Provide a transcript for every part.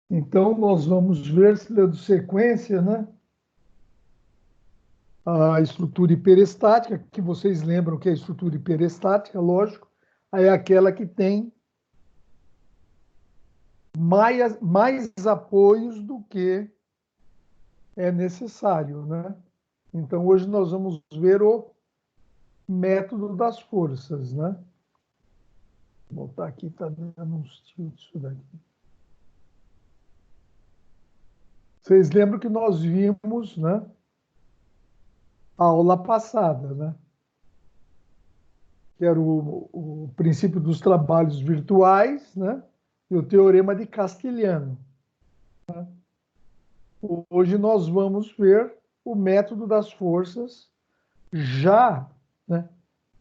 Então, nós vamos ver, se dando sequência, né? A estrutura hiperestática, que vocês lembram que a estrutura hiperestática, lógico, é aquela que tem mais apoios do que é necessário, né? Então, hoje nós vamos ver o método das forças, né? Vou botar aqui, está dando um tilt isso daqui. Vocês lembram que nós vimos, né, a aula passada, né? Que era o princípio dos trabalhos virtuais, né? E o teorema de Castigliano. Hoje nós vamos ver o método das forças, já, né,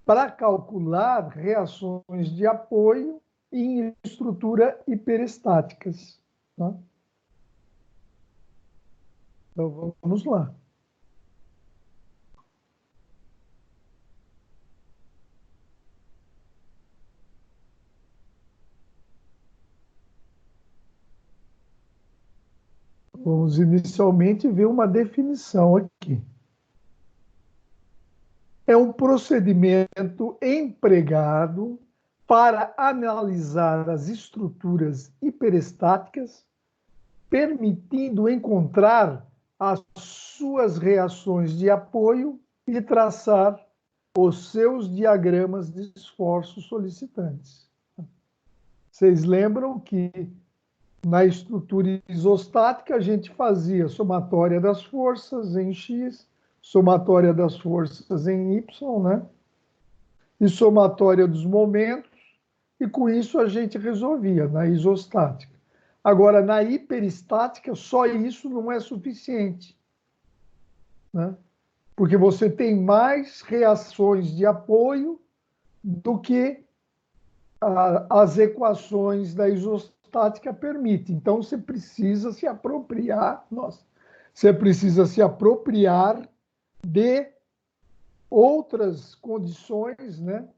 para calcular reações de apoio em estrutura hiperestáticas. Tá? Então vamos lá. Vamos inicialmente ver uma definição aqui. É um procedimento empregado para analisar as estruturas hiperestáticas, permitindo encontrar as suas reações de apoio e traçar os seus diagramas de esforços solicitantes. Vocês lembram que na estrutura isostática a gente fazia somatória das forças em X, somatória das forças em Y, né? E somatória dos momentos, e com isso a gente resolvia na isostática. Agora, na hiperestática, só isso não é suficiente, né? Porque você tem mais reações de apoio do que as equações da isostática permitem. Então, você precisa se apropriar, nossa, você precisa se apropriar de outras condições, né?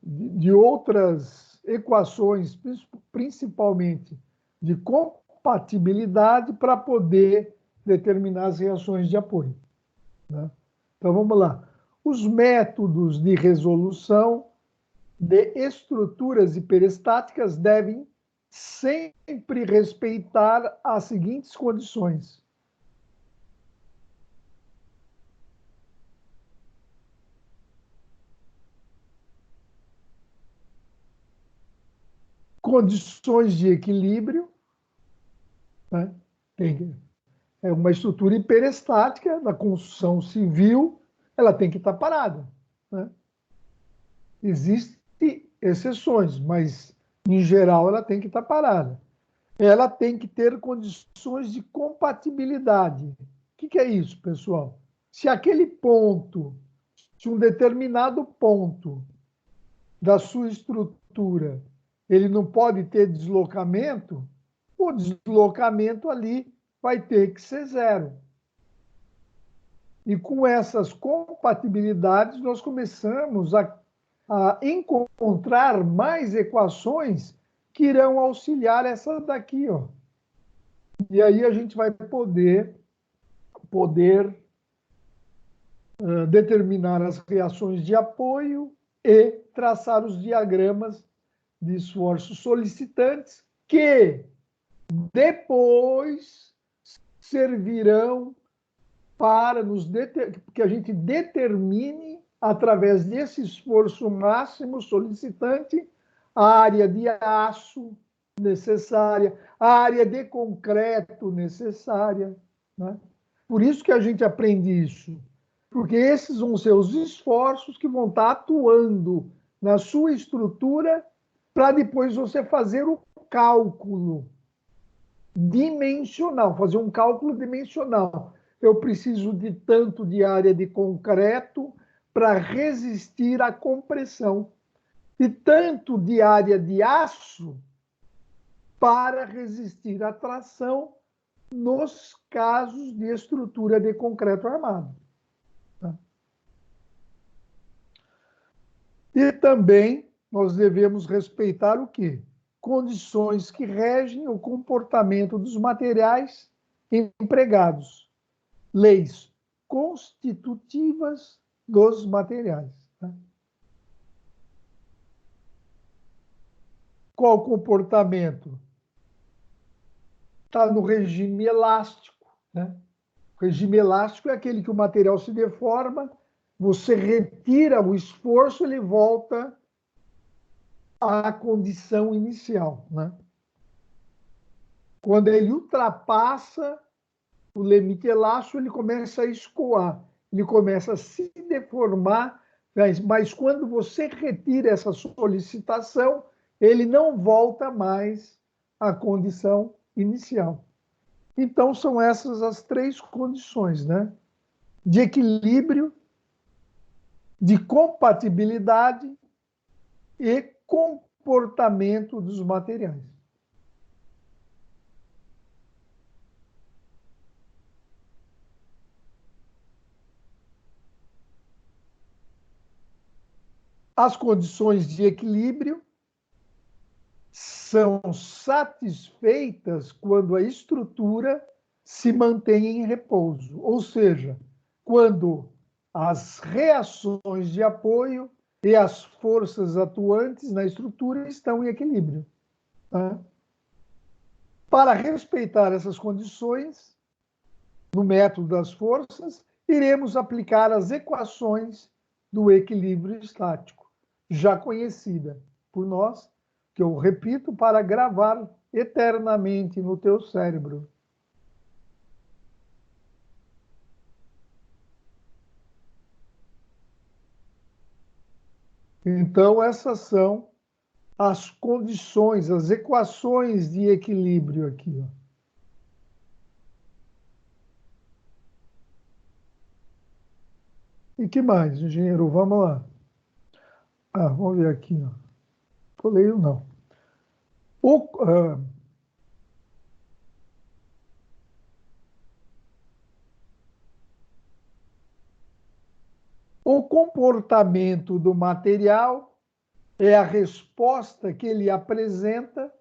De outras equações, principalmente de compatibilidade, para poder determinar as reações de apoio, né? Então, vamos lá. Os métodos de resolução de estruturas hiperestáticas devem sempre respeitar as seguintes condições. Condições de equilíbrio, né? É uma estrutura hiperestática na construção civil, ela tem que estar parada, né? Existem exceções, mas em geral ela tem que estar parada. Ela tem que ter condições de compatibilidade. O que é isso, pessoal? Se aquele ponto, se um determinado ponto da sua estrutura, ele não pode ter deslocamento, o deslocamento ali vai ter que ser zero. E com essas compatibilidades, nós começamos a encontrar mais equações que irão auxiliar essa daqui, ó. E aí a gente vai poder determinar as reações de apoio e traçar os diagramas de esforços solicitantes que depois servirão para que a gente determine, através desse esforço máximo solicitante, a área de aço necessária, a área de concreto necessária, né? Por isso que a gente aprende isso, porque esses vão ser os esforços que vão estar atuando na sua estrutura para depois você fazer o cálculo dimensional, fazer um cálculo dimensional. Eu preciso de tanto de área de concreto para resistir à compressão e tanto de área de aço para resistir à tração nos casos de estrutura de concreto armado. E também nós devemos respeitar o quê? condições que regem o comportamento dos materiais empregados, leis constitutivas dos materiais. Né? Qual comportamento? Está no regime elástico. Né? O regime elástico é aquele que o material se deforma, você retira o esforço, ele volta à condição inicial. Né? Quando ele ultrapassa o limite elástico, ele começa a escoar, ele começa a se deformar, mas quando você retira essa solicitação, ele não volta mais à condição inicial. Então, são essas as três condições, né? De equilíbrio, de compatibilidade e comportamento dos materiais. As condições de equilíbrio são satisfeitas quando a estrutura se mantém em repouso, ou seja, quando as reações de apoio e as forças atuantes na estrutura estão em equilíbrio. Tá? Para respeitar essas condições, no método das forças, iremos aplicar as equações do equilíbrio estático, já conhecida por nós, que eu repito para gravar eternamente no teu cérebro. Então, essas são as condições, as equações de equilíbrio aqui. Ó. E que mais, engenheiro? Vamos lá. Vamos ver aqui. Ó. Falei ou não. O, o comportamento do material é a resposta que ele apresenta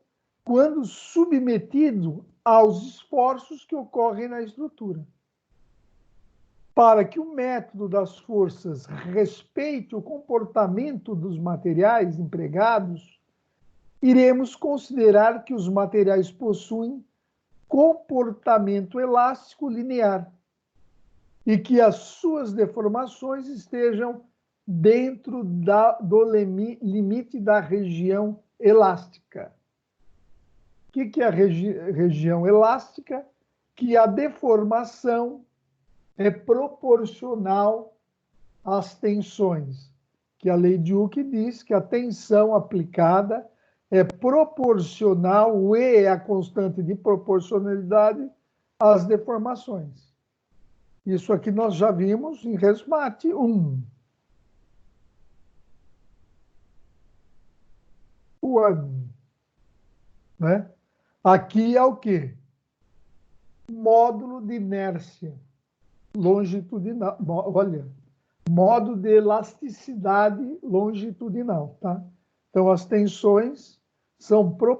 quando submetido aos esforços que ocorrem na estrutura. Para que o método das forças respeite o comportamento dos materiais empregados, iremos considerar que os materiais possuem comportamento elástico linear e que as suas deformações estejam dentro do limite da região elástica. O que é a região elástica? Que a deformação é proporcional às tensões, que a lei de Hooke diz que a tensão aplicada é proporcional, o E é a constante de proporcionalidade às deformações. Isso aqui nós já vimos em Resmate 1. Né? Aqui é o quê? Módulo de inércia longitudinal. Olha, modo de elasticidade longitudinal. Tá? Então, as tensões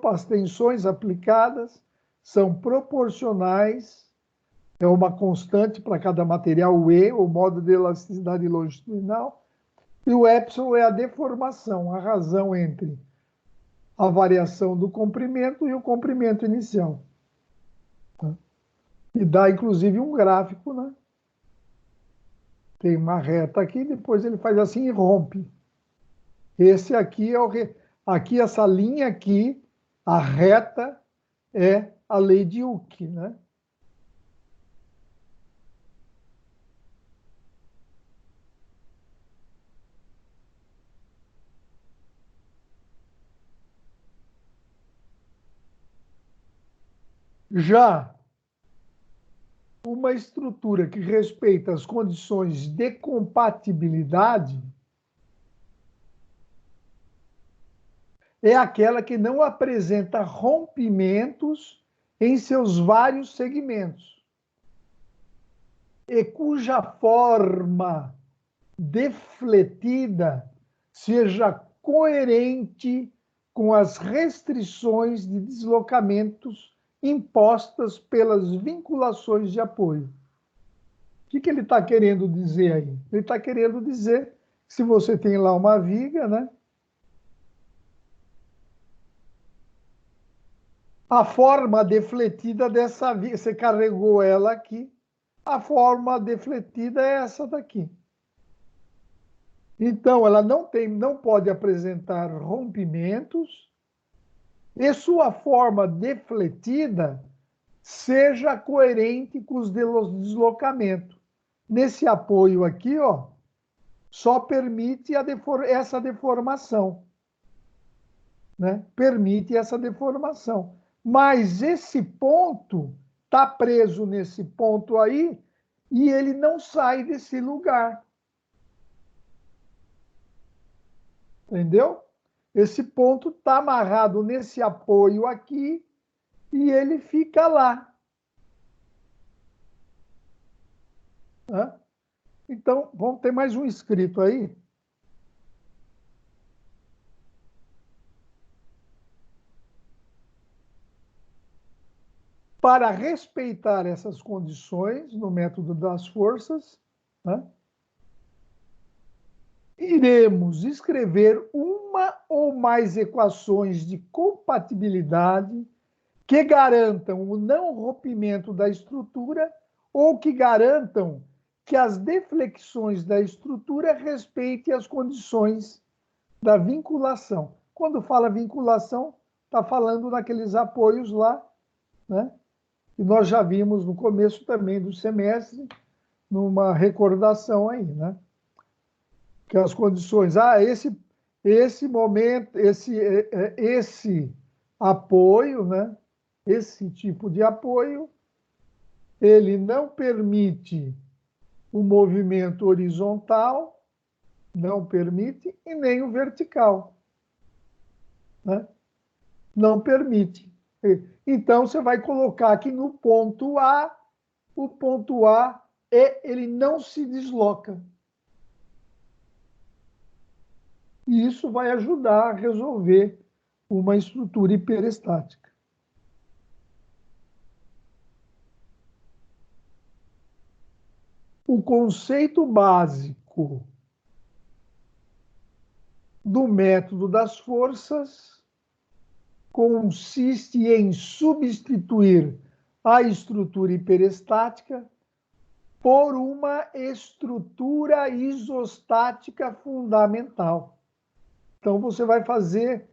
as tensões aplicadas são proporcionais, é uma constante para cada material, o E, o modo de elasticidade longitudinal, e o epsilon é a deformação, a razão entre a variação do comprimento e o comprimento inicial. Tá? E dá, inclusive, um gráfico, né? Tem uma reta aqui, depois ele faz assim e rompe. Esse aqui é aqui essa linha aqui, a reta é a lei de Hooke, né? Já uma estrutura que respeita as condições de compatibilidade é aquela que não apresenta rompimentos em seus vários segmentos e cuja forma defletida seja coerente com as restrições de deslocamentos impostas pelas vinculações de apoio. O que ele está querendo dizer aí? Ele está querendo dizer que se você tem lá uma viga, né? A forma defletida dessa viga, você carregou ela aqui, a forma defletida é essa daqui. Então, ela não pode apresentar rompimentos e sua forma defletida seja coerente com os deslocamentos. Nesse apoio aqui, ó, só permite essa deformação, né? Permite essa deformação. Mas esse ponto está preso nesse ponto aí e ele não sai desse lugar. Entendeu? Esse ponto está amarrado nesse apoio aqui e ele fica lá. Né? Então, vamos ter mais um escrito aí. Para respeitar essas condições no método das forças, né, iremos escrever uma ou mais equações de compatibilidade que garantam o não rompimento da estrutura ou que garantam que as deflexões da estrutura respeitem as condições da vinculação. Quando fala vinculação, está falando naqueles apoios lá, né? E nós já vimos no começo também do semestre, numa recordação aí, né? Que as condições, esse momento, esse apoio, né? Esse tipo de apoio, ele não permite o movimento horizontal, não permite, e nem o vertical, né? Não permite. Então, você vai colocar aqui no ponto A, o ponto A, ele não se desloca. E isso vai ajudar a resolver uma estrutura hiperestática. O conceito básico do método das forças consiste em substituir a estrutura hiperestática por uma estrutura isostática fundamental. Então, você vai fazer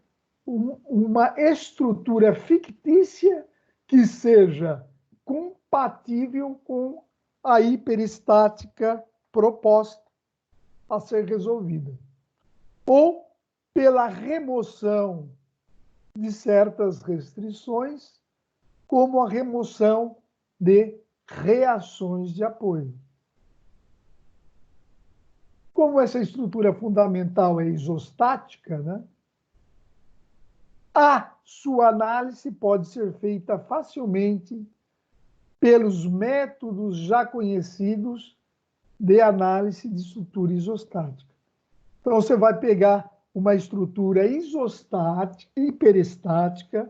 uma estrutura fictícia que seja compatível com a hiperestática proposta a ser resolvida. Ou pela remoção de certas restrições, como a remoção de reações de apoio. Como essa estrutura fundamental é isostática, né? A sua análise pode ser feita facilmente pelos métodos já conhecidos de análise de estrutura isostática. Então, você vai pegar uma estrutura isostática, hiperestática,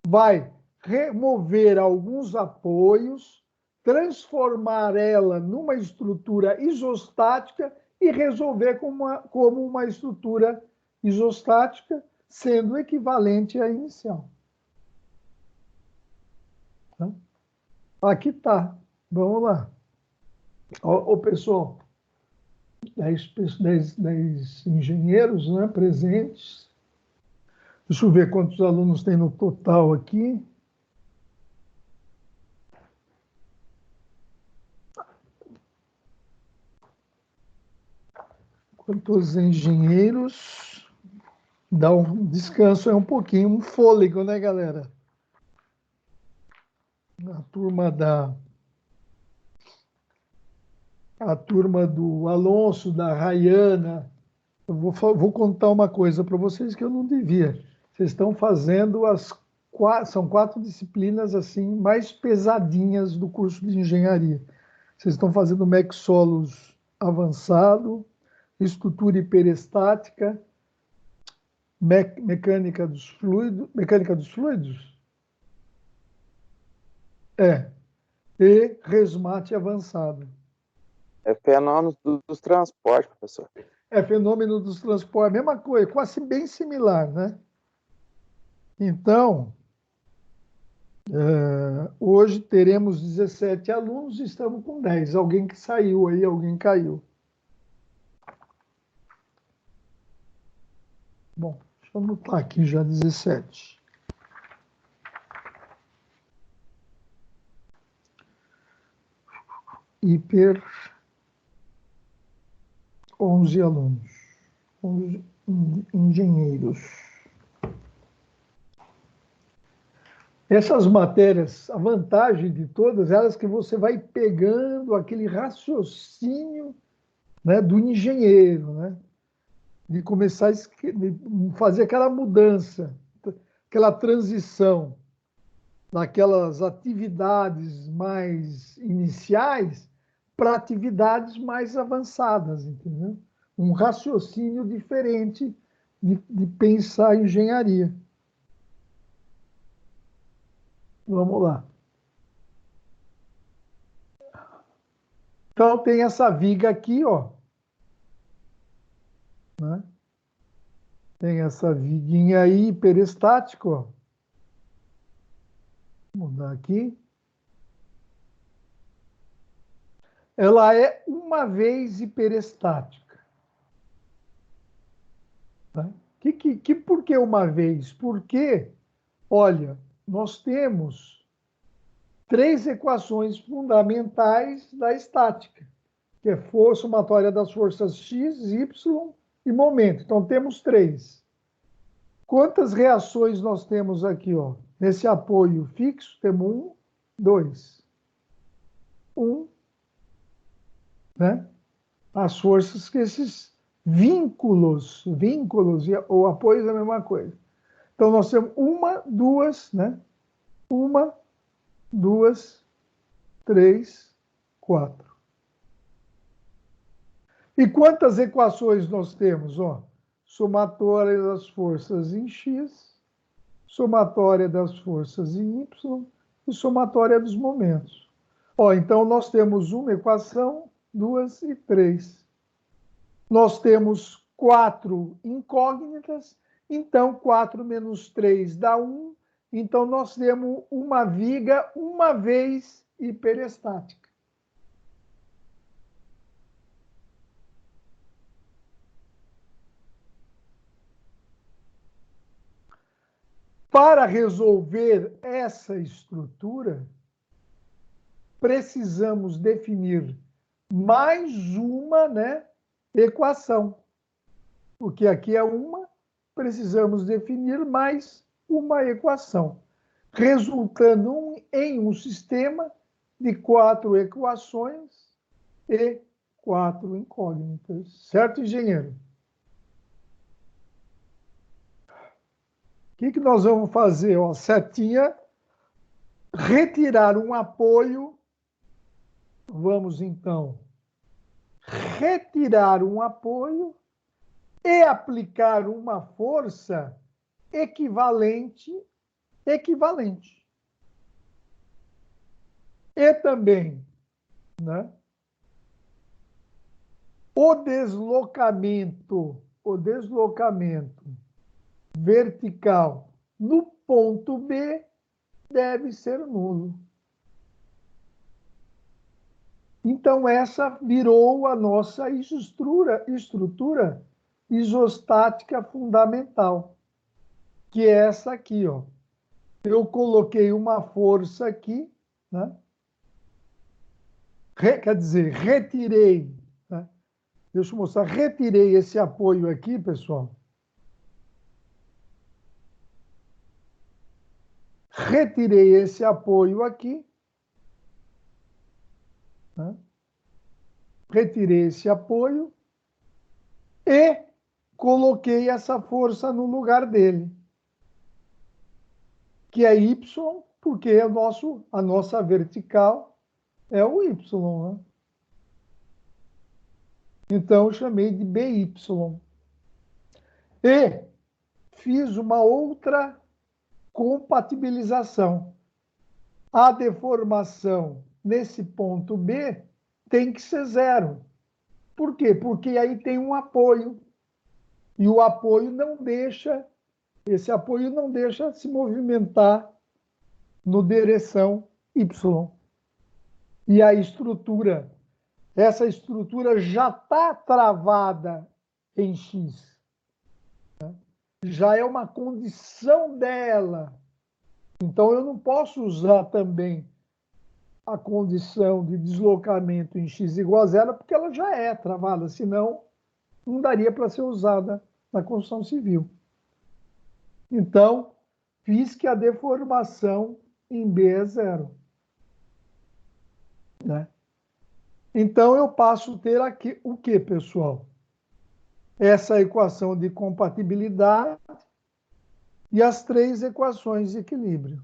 vai remover alguns apoios, transformar ela numa estrutura isostática e resolver como uma estrutura isostática, sendo equivalente à inicial. Tá? Aqui está. Vamos lá. Ô, pessoal, 10 engenheiros, né, presentes. Deixa eu ver quantos alunos tem no total aqui. Quantos engenheiros? Dá um descanso aí um pouquinho, um fôlego, né, galera? A turma do Alonso, da Rayana. Eu vou contar uma coisa para vocês que eu não devia. Vocês estão fazendo são 4 disciplinas assim mais pesadinhas do curso de engenharia. Vocês estão fazendo MEC Solos avançado, estrutura hiperestática, Mecânica dos fluidos. Mecânica dos fluidos? É. E resmate avançado. É fenômeno dos transportes, professor. É fenômeno dos transportes, a mesma coisa, quase bem similar, né? Então, hoje teremos 17 alunos e estamos com 10. Alguém que saiu aí, alguém caiu. Bom, deixa eu anotar aqui já 17. Hiper, 11 alunos. 11 engenheiros. Essas matérias, a vantagem de todas elas é que você vai pegando aquele raciocínio, né, do engenheiro, né, de começar de fazer aquela mudança, aquela transição daquelas atividades mais iniciais para atividades mais avançadas, entendeu? Um raciocínio diferente de pensar engenharia. Vamos lá. Então, tem essa viga aqui, ó. Né? Tem essa viguinha aí, hiperestático, ó. Vou mudar aqui. Ela é uma vez hiperestática. Tá? Por que uma vez? Porque, olha, nós temos três equações fundamentais da estática, que é força somatória das forças x, y e momento. Então, temos três. Quantas reações nós temos aqui, ó? Nesse apoio fixo, temos um, dois. Um, né? As forças que esses vínculos ou apoios é a mesma coisa. Então, nós temos uma, duas, né? Uma, duas, três, quatro. E quantas equações nós temos? Ó, somatória das forças em x, somatória das forças em y e somatória dos momentos. Ó, então, nós temos uma equação, duas e três. Nós temos quatro incógnitas, então 4 menos 3 dá 1. Então, nós temos uma viga uma vez hiperestática. Para resolver essa estrutura, precisamos definir mais uma, né, equação. Porque aqui é uma, precisamos definir mais uma equação, resultando em um sistema de 4 equações e 4 incógnitas. Certo, engenheiro? O que nós vamos fazer? Ó, setinha, retirar um apoio. Vamos, então, retirar um apoio e aplicar uma força equivalente. E também, né, o deslocamento vertical no ponto B deve ser nulo. Então, essa virou a nossa estrutura isostática fundamental, que é essa aqui, ó. Eu coloquei uma força aqui, né? Quer dizer, retirei, né? Deixa eu mostrar, retirei esse apoio aqui, pessoal. Retirei esse apoio aqui, né? Retirei esse apoio e coloquei essa força no lugar dele, que é Y, porque é a nossa vertical é o Y, né? Então, eu chamei de BY. E fiz uma outra compatibilização. A deformação nesse ponto B tem que ser zero. Por quê? Porque aí tem um apoio. E o apoio não deixa, esse apoio não deixa se movimentar no direção Y. E a estrutura, essa estrutura já está travada em X. Já é uma condição dela. Então, eu não posso usar também a condição de deslocamento em x igual a zero, porque ela já é travada, senão não daria para ser usada na construção civil. Então, fiz que a deformação em B é zero. Né? Então, eu passo a ter aqui o que, pessoal? Essa equação de compatibilidade e as três equações de equilíbrio.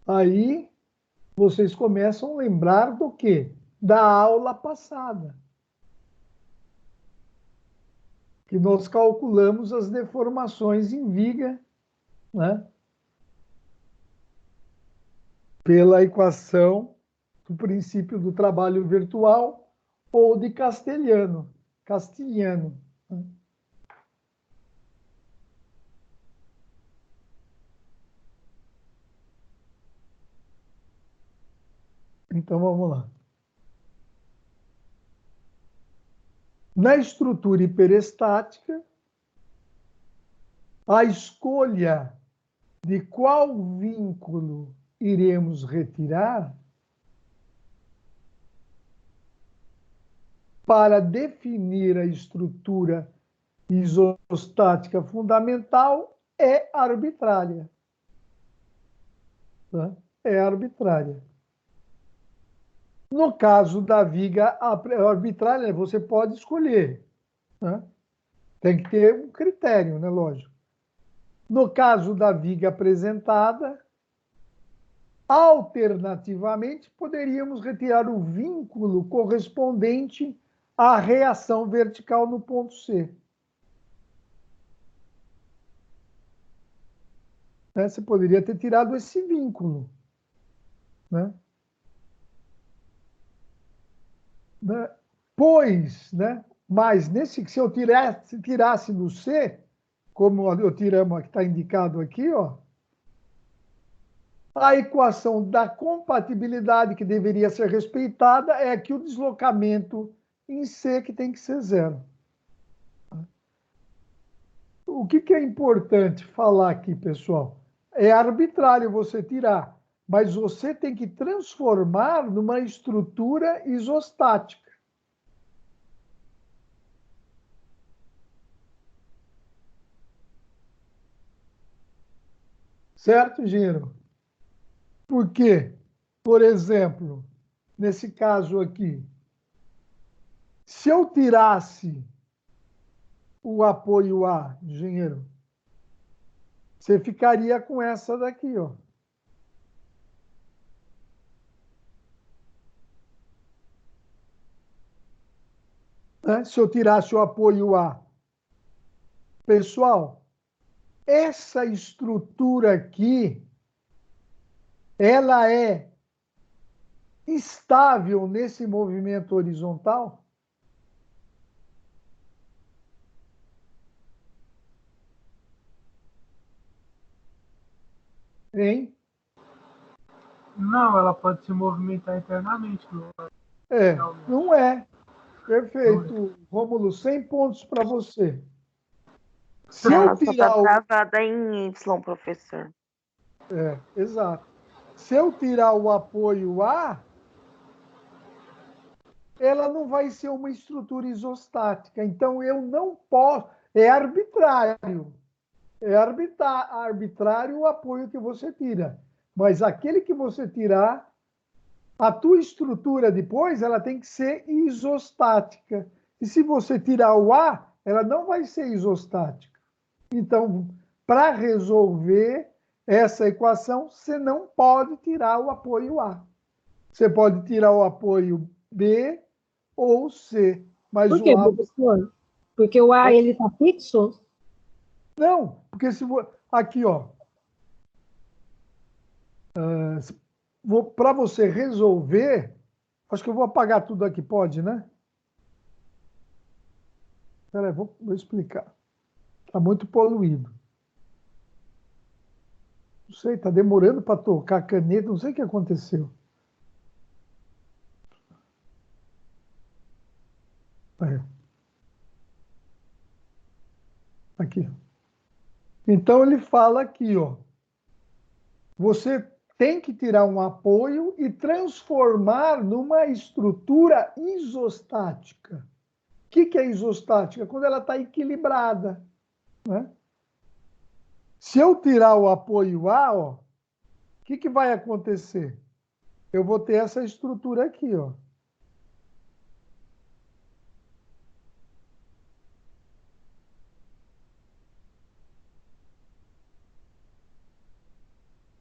Aí, vocês começam a lembrar do quê? Da aula passada. Que nós calculamos as deformações em viga, né? Pela equação do princípio do trabalho virtual ou de Castelhano. Né? Então, vamos lá. Na estrutura hiperestática, a escolha de qual vínculo iremos retirar para definir a estrutura isostática fundamental é arbitrária. Tá? É arbitrária. No caso da viga arbitrária, você pode escolher. Né? Tem que ter um critério, né? Lógico. No caso da viga apresentada, alternativamente, poderíamos retirar o vínculo correspondente à reação vertical no ponto C. Né? Você poderia ter tirado esse vínculo. Né? Pois, né? Mas se eu tirasse do C, como eu tiramos, que está indicado aqui, ó, a equação da compatibilidade que deveria ser respeitada é que o deslocamento em C que tem que ser zero. O que é importante falar aqui, pessoal? É arbitrário você tirar, mas você tem que transformar numa estrutura isostática. Certo, Gino? Por quê? Por exemplo, nesse caso aqui, se eu tirasse o apoio A, engenheiro, você ficaria com essa daqui, ó. Né? Se eu tirasse o apoio A. Pessoal, essa estrutura aqui, ela é estável nesse movimento horizontal? Hein? Não, ela pode se movimentar internamente. Não é. Perfeito, Rômulo, 100 pontos para você. Se eu Ela só tirar tá travada em Y, professor. Exato. Se eu tirar o apoio A, ela não vai ser uma estrutura isostática. Então, eu não posso... É arbitrário. É arbitrário o apoio que você tira. Mas aquele que você tirar, a tua estrutura depois, ela tem que ser isostática. E se você tirar o A, ela não vai ser isostática. Então, para resolver essa equação, você não pode tirar o apoio A. Você pode tirar o apoio B ou C. Mas Por quê, o A... professor? Porque o A, ele está fixo? Não, porque se aqui, ó, para você resolver, acho que eu vou apagar tudo aqui, pode, né? Espera aí, vou explicar. Está muito poluído. Não sei, está demorando para tocar a caneta, não sei o que aconteceu. Aí. Aqui. Então ele fala aqui, ó. Você tem que tirar um apoio e transformar numa estrutura isostática. O que é isostática? Quando ela está equilibrada, né? Se eu tirar o apoio A, ó, o que vai acontecer? Eu vou ter essa estrutura aqui, ó.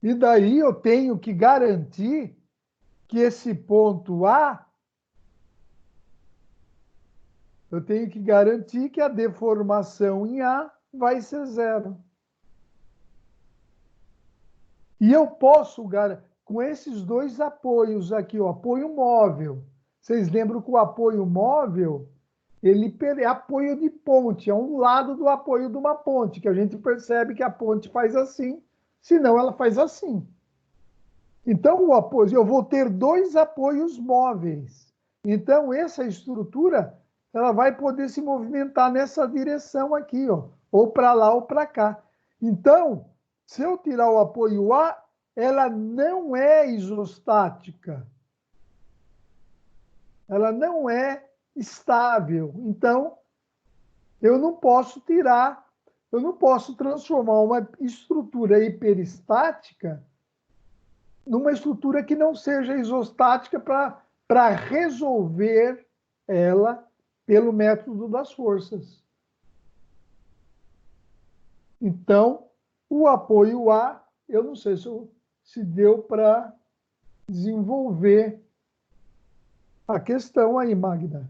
E daí eu tenho que garantir que esse ponto A, eu tenho que garantir que a deformação em A vai ser zero. E eu posso, com esses dois apoios aqui, o apoio móvel. Vocês lembram que o apoio móvel, ele é apoio de ponte, é um lado do apoio de uma ponte, que a gente percebe que a ponte faz assim, senão ela faz assim. Então, o apoio, eu vou ter dois apoios móveis. Então, essa estrutura, ela vai poder se movimentar nessa direção aqui, ó, ou para lá ou para cá. Então, se eu tirar o apoio A, ela não é isostática. Ela não é estável. Então, eu não posso tirar, eu não posso transformar uma estrutura hiperestática numa estrutura que não seja isostática para resolver ela pelo método das forças. Então, o apoio A, eu não sei se deu para desenvolver a questão aí, Magda.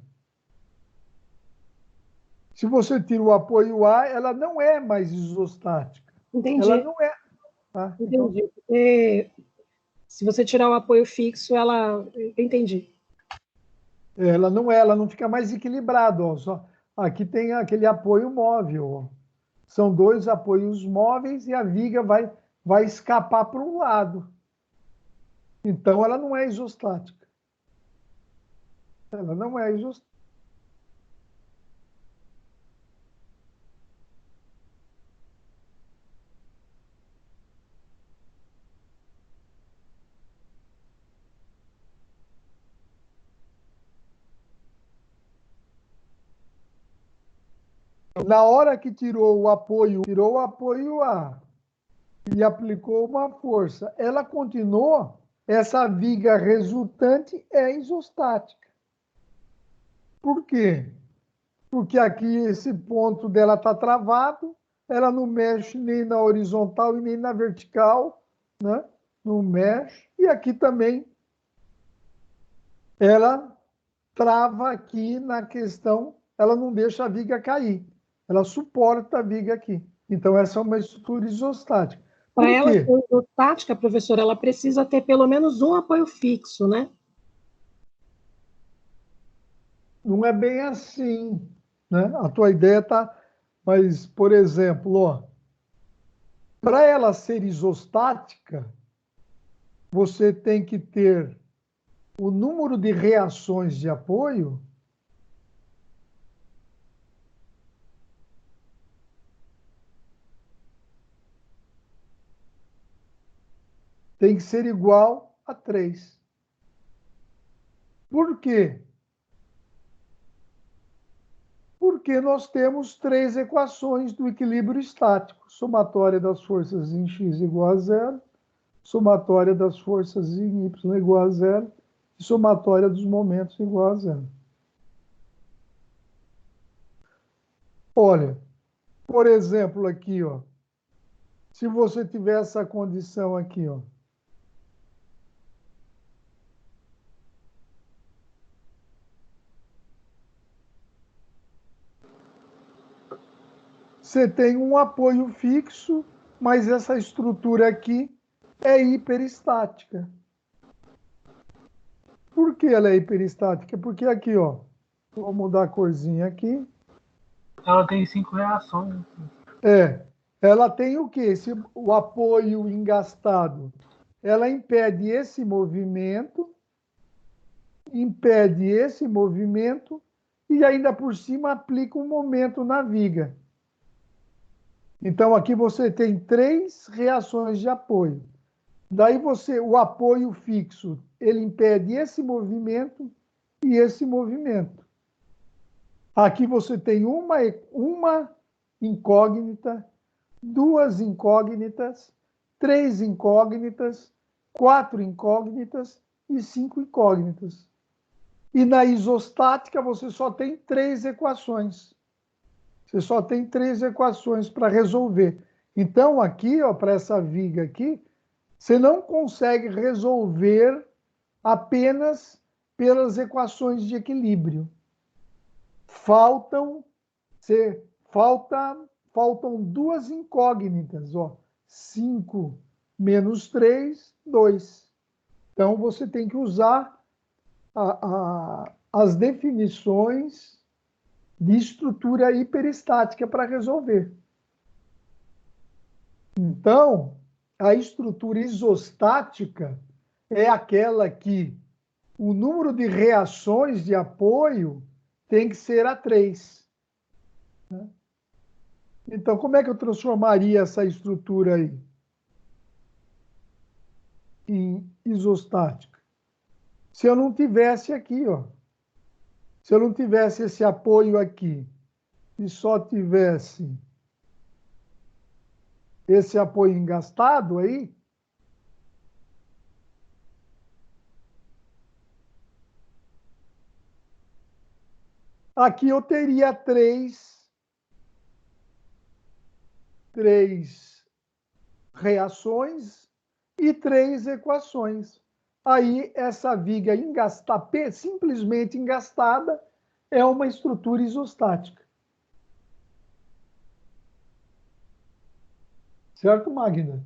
Se você tira o apoio A, ela não é mais isostática. Entendi. Ela não é. Tá? Entendi. Então, porque se você tirar o apoio fixo, ela... Entendi. Ela não é, ela não fica mais equilibrada. Ó. Aqui tem aquele apoio móvel. Ó. São dois apoios móveis e a viga vai escapar para um lado. Então, ela não é isostática. Ela não é isostática. Na hora que tirou o apoio A e aplicou uma força, ela continuou, essa viga resultante é isostática. Por quê? Porque aqui esse ponto dela está travado, ela não mexe nem na horizontal e nem na vertical, né? Não mexe. E aqui também ela trava aqui na questão, ela não deixa a viga cair, ela suporta a viga aqui. Então essa é uma estrutura isostática. Para Por ela quê? ser isostática, professora, ela precisa ter pelo menos um apoio fixo, né? Não é bem assim, né? A tua ideia tá, mas por exemplo, ó, para ela ser isostática, você tem que ter o número de reações de apoio tem que ser igual a 3. Por quê? Porque nós temos três equações do equilíbrio estático. Somatória das forças em x igual a zero, somatória das forças em y igual a zero e somatória dos momentos igual a zero. Olha, por exemplo, aqui, ó, se você tiver essa condição aqui, ó, você tem um apoio fixo, mas essa estrutura aqui é hiperestática. Por que ela é hiperestática? Porque aqui, ó, vou mudar a corzinha aqui. Ela tem 5 reações. Ela tem o quê? O apoio engastado. Ela impede esse movimento e ainda por cima aplica um momento na viga. Então aqui você tem 3 reações de apoio. Daí o apoio fixo, ele impede esse movimento e esse movimento. Aqui você tem uma incógnita, 2 incógnitas, 3 incógnitas, 4 incógnitas e 5 incógnitas. E na isostática você só tem 3 equações. Você só tem 3 equações para resolver. Então, aqui, para essa viga aqui, você não consegue resolver apenas pelas equações de equilíbrio. Faltam 2 incógnitas. 5 menos 3, 2. Então, você tem que usar as definições de estrutura hiperestática para resolver. Então, a estrutura isostática é aquela que o número de reações de apoio tem que ser a 3. Então, como é que eu transformaria essa estrutura aí em isostática? Se eu não tivesse aqui, se eu não tivesse esse apoio aqui e só tivesse esse apoio engastado aí, aqui eu teria três reações e 3 equações. Aí essa viga simplesmente engastada é uma estrutura isostática. Certo, Magna?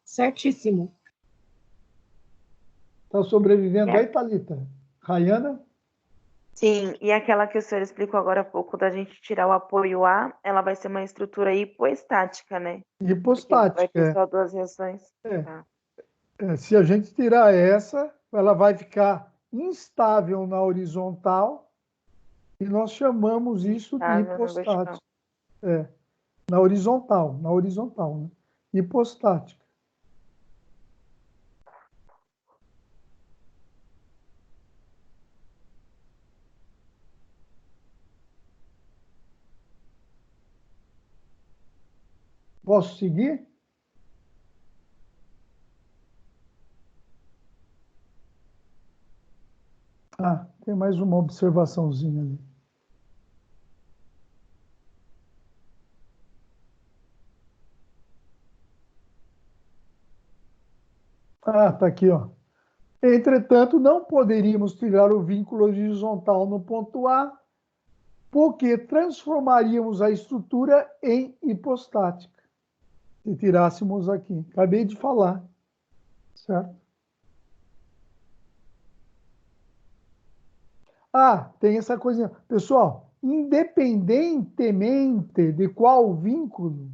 Certíssimo. Está sobrevivendo aí, Thalita? Rayana? Sim, e aquela que o senhor explicou agora há pouco da gente tirar o apoio A, ela vai ser uma estrutura hipoestática, né? Porque vai ter Hipostática. só 2 reações. É. Tá. Se a gente tirar essa, ela vai ficar instável na horizontal e nós chamamos isso de Instável na vertical. hipostática. Na horizontal, né? Hipostática. Posso seguir? Ah, tem mais uma observaçãozinha ali. Ah, tá aqui, ó. Entretanto, não poderíamos tirar o vínculo horizontal no ponto A, porque transformaríamos a estrutura em hipostática. Se tirássemos aqui. Acabei de falar. Certo? Ah, tem essa coisinha. Pessoal, independentemente de qual vínculo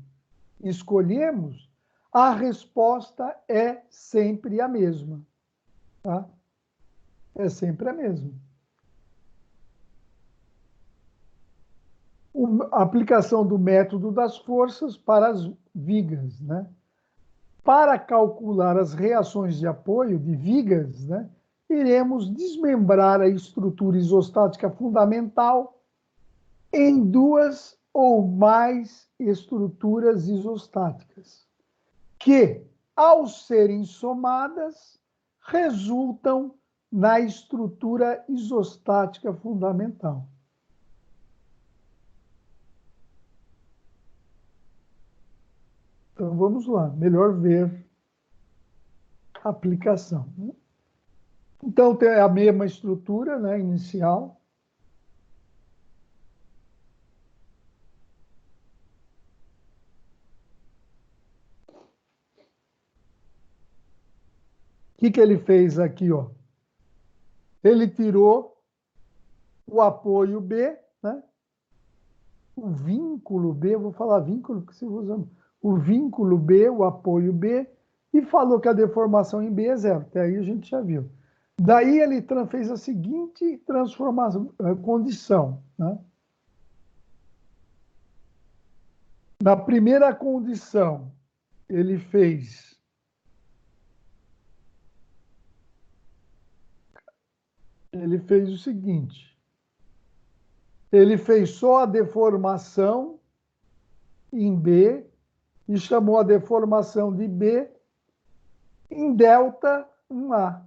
escolhemos, a resposta é sempre a mesma. Tá? É sempre a mesma. A aplicação do método das forças para as vigas, né? Para calcular as reações de apoio de vigas, né, iremos desmembrar a estrutura isostática fundamental em 2 ou mais estruturas isostáticas, que, ao serem somadas, resultam na estrutura isostática fundamental. Então, vamos lá. Melhor ver a aplicação. Então, tem a mesma estrutura, né, inicial. que ele fez aqui, ó? Ele tirou o apoio B, né? O vínculo B, eu vou falar vínculo, porque você usa o vínculo B, o apoio B, e falou que a deformação em B é zero. Até aí a gente já viu. Daí ele fez a seguinte transformação, condição, né? Na primeira condição, ele fez o seguinte: ele fez só a deformação em B e chamou a deformação de B em delta 1A.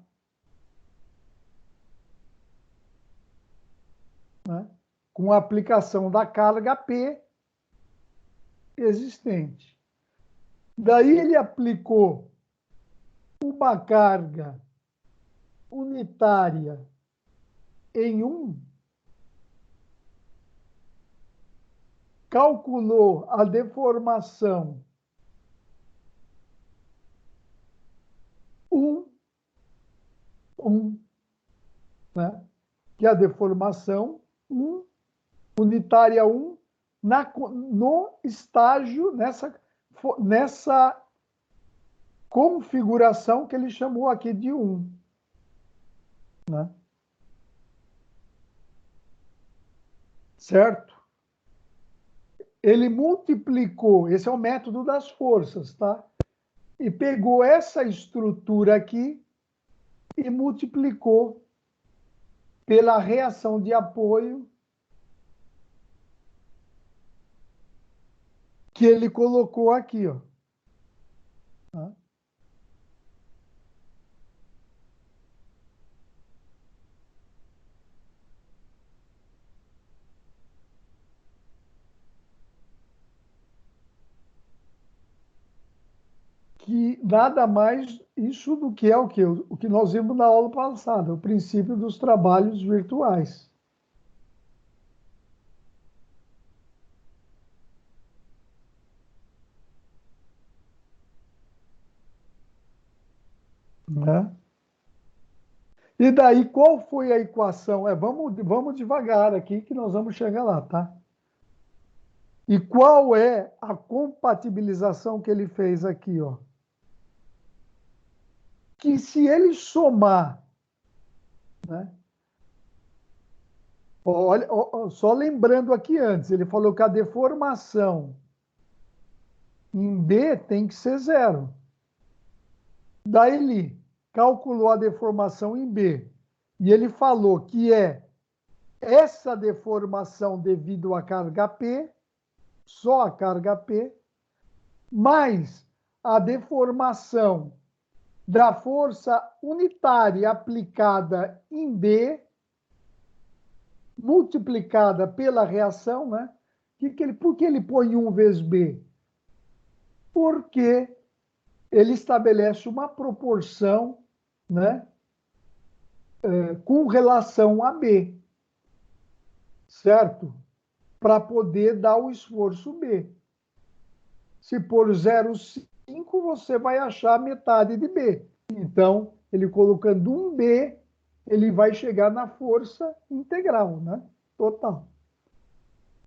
Né? Com a aplicação da carga P existente. Daí ele aplicou uma carga unitária em 1, calculou a deformação 1, né? Que é a deformação 1, unitária 1, no estágio, nessa configuração que ele chamou aqui de 1. Né? Certo? Ele multiplicou, esse é o método das forças, tá? E pegou essa estrutura aqui e multiplicou pela reação de apoio que ele colocou aqui, ó. Tá? Que nada mais isso do que é o quê? O que nós vimos na aula passada, o princípio dos trabalhos virtuais. Né? E daí, qual foi a equação? Vamos devagar aqui que nós vamos chegar lá, tá? E qual é a compatibilização que ele fez aqui, ó? Que se ele somar, né? Olha, só lembrando aqui antes, ele falou que a deformação em B tem que ser zero. Daí ele calculou a deformação em B e ele falou que é essa deformação devido à carga P, só a carga P, mais a deformação da força unitária aplicada em B, multiplicada pela reação, né? Por que ele põe 1 vezes B? Porque ele estabelece uma proporção, né? Com relação a B, certo? Para poder dar o esforço B. Se por 0,5, você vai achar metade de B. Então, ele colocando um B, ele vai chegar na força integral, né? Total.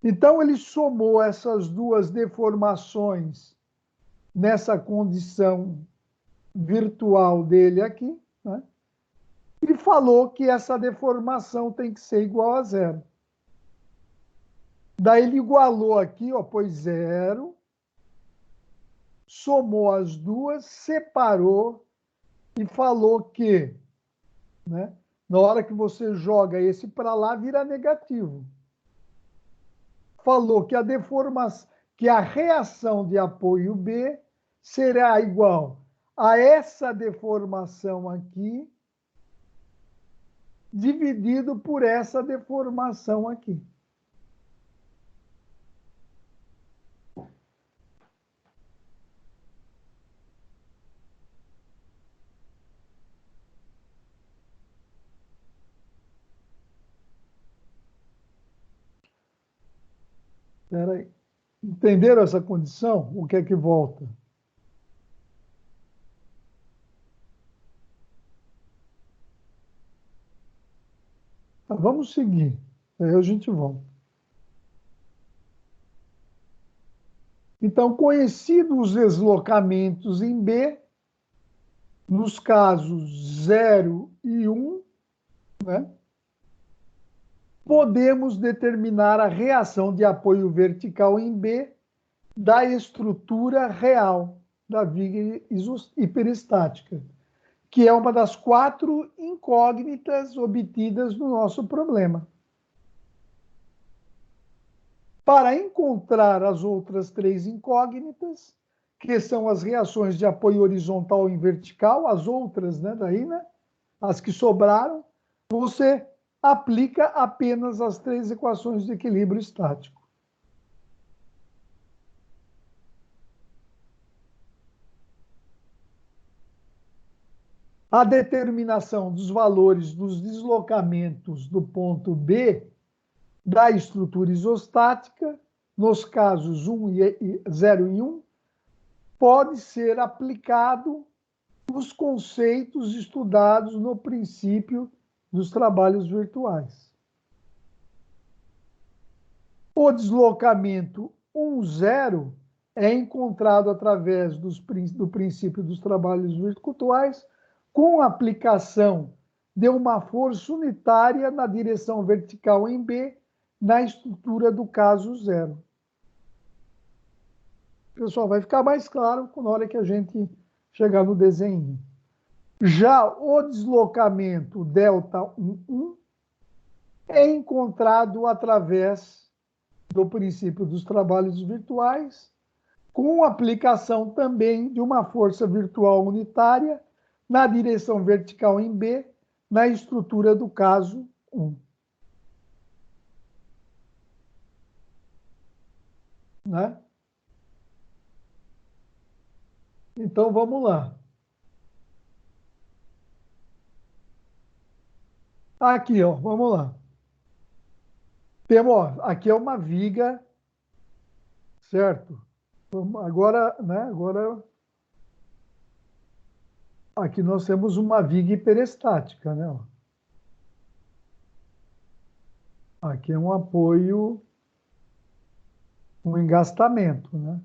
Então, ele somou essas duas deformações nessa condição virtual dele aqui, né? E falou que essa deformação tem que ser igual a zero. Daí ele igualou aqui, ó, pôs zero, somou as duas, separou e falou que, né, na hora que você joga esse para lá, vira negativo. Falou que que a reação de apoio B será igual a essa deformação aqui, dividido por essa deformação aqui. Espera aí. Entenderam essa condição? O que é que volta? Vamos seguir. Aí a gente volta. Então, conhecidos os deslocamentos em B, nos casos 0 e 1, né, podemos determinar a reação de apoio vertical em B da estrutura real da viga hiperestática, que é uma das 4 incógnitas obtidas no nosso problema. Para encontrar as outras 3 incógnitas, que são as reações de apoio horizontal e vertical, as outras, né, daí, né, as que sobraram, você aplica apenas as 3 equações de equilíbrio estático. A determinação dos valores dos deslocamentos do ponto B da estrutura isostática, nos casos 0 e 1, pode ser aplicado nos conceitos estudados no princípio dos trabalhos virtuais. O deslocamento 1, 0 é encontrado através do princípio dos trabalhos virtuais com aplicação de uma força unitária na direção vertical em B, na estrutura do caso 0. Pessoal, vai ficar mais claro na hora que a gente chegar no desenho. Já o deslocamento ΔI é encontrado através do princípio dos trabalhos virtuais, com aplicação também de uma força virtual unitária na direção vertical em B, na estrutura do caso 1. Né? Então, vamos lá. Aqui, ó, vamos lá. Temos, ó, aqui é uma viga, certo? Agora, né? Agora, aqui nós temos uma viga hiperestática, né? Aqui é um apoio, um engastamento, né?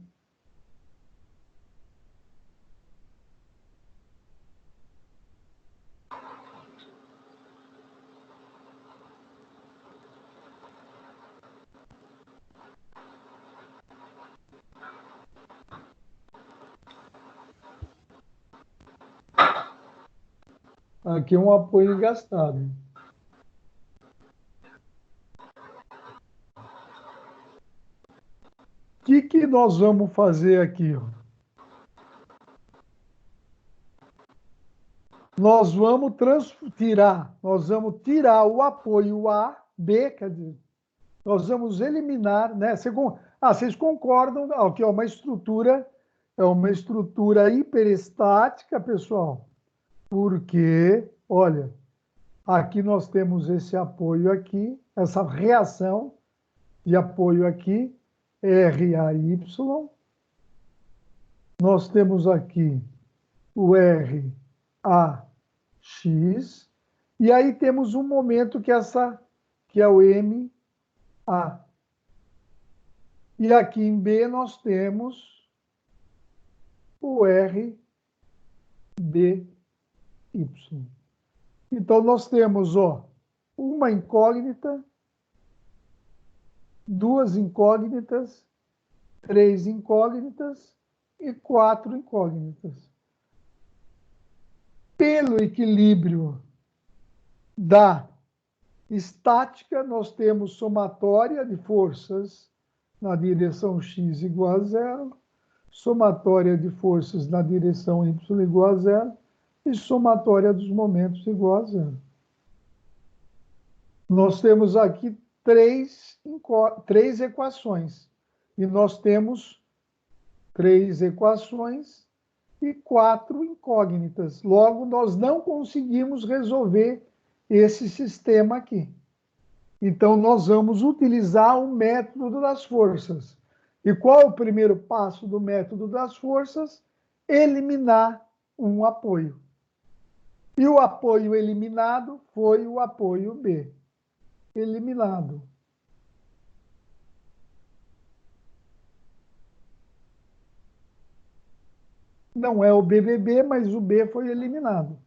Aqui é um apoio engastado. O que nós vamos fazer aqui? Ó? Nós vamos tirar o apoio A, B, quer dizer, nós vamos eliminar, né? Vocês concordam que é uma estrutura hiperestática, pessoal? Porque, olha, aqui nós temos esse apoio aqui, essa reação de apoio aqui, RAY. Nós temos aqui o RAX, e aí temos um momento que é o MA. E aqui em B nós temos o RBY. Então, nós temos, ó, uma incógnita, 2 incógnitas, 3 incógnitas e 4 incógnitas. Pelo equilíbrio da estática, nós temos somatória de forças na direção x igual a 0, somatória de forças na direção y igual a 0 e somatória dos momentos igual a 0. Nós temos aqui três equações. E nós temos 3 equações e 4 incógnitas. Logo, nós não conseguimos resolver esse sistema aqui. Então, nós vamos utilizar o método das forças. E qual é o primeiro passo do método das forças? Eliminar um apoio. E o apoio eliminado foi o apoio B. eliminado. Não é o BBB, mas o B foi eliminado.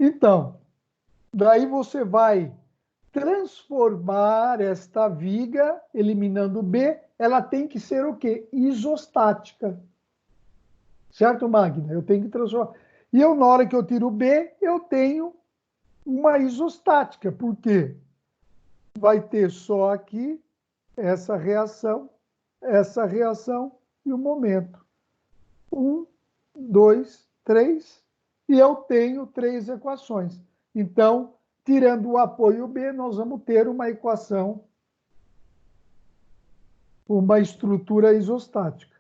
Então, daí você vai transformar esta viga, eliminando o B, ela tem que ser o quê? Isostática. Certo, Magna? Eu tenho que transformar. E eu, na hora que eu tiro o B, eu tenho uma isostática. Por quê? Vai ter só aqui essa reação e o momento. 1, 2, 3, e eu tenho 3 equações. Então, tirando o apoio B, nós vamos ter uma equação, uma estrutura isostática.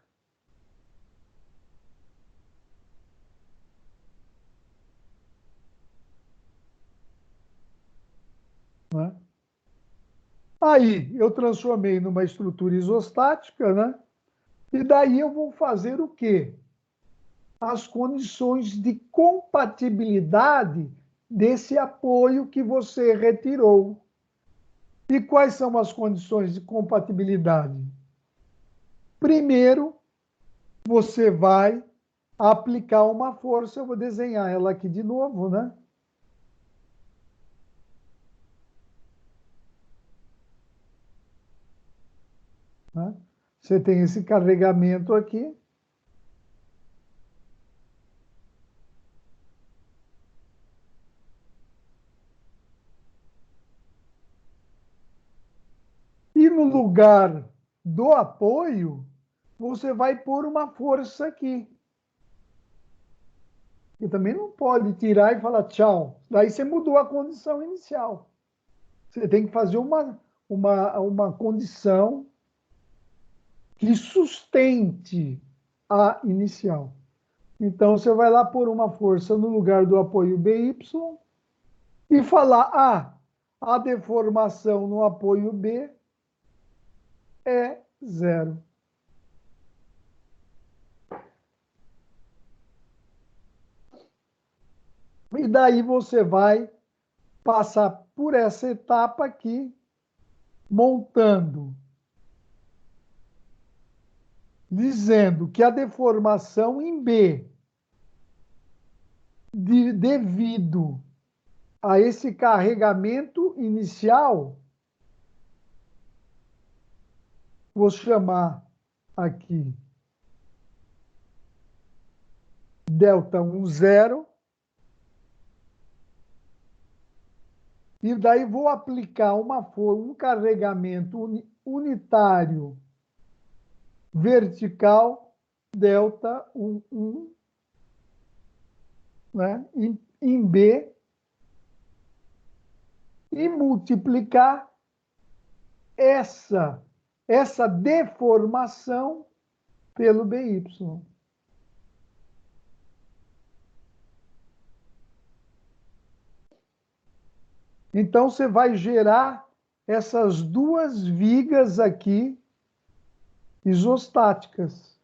Né? Aí, eu transformei numa estrutura isostática, né? E daí eu vou fazer o quê? As condições de compatibilidade desse apoio que você retirou. E quais são as condições de compatibilidade? Primeiro, você vai aplicar uma força, eu vou desenhar ela aqui de novo, né? Você tem esse carregamento aqui. E no lugar do apoio, você vai pôr uma força aqui. E também não pode tirar e falar tchau. Daí você mudou a condição inicial. Você tem que fazer uma condição que sustente a inicial. Então, você vai lá pôr uma força no lugar do apoio BY e falar, a deformação no apoio B é 0. E daí você vai passar por essa etapa aqui, montando, dizendo que a deformação em B, devido a esse carregamento inicial, vou chamar aqui ΔI 0, e daí vou aplicar um carregamento unitário vertical ΔI, né, em B, e multiplicar essa deformação pelo BY. Então, você vai gerar essas duas vigas aqui isostáticas.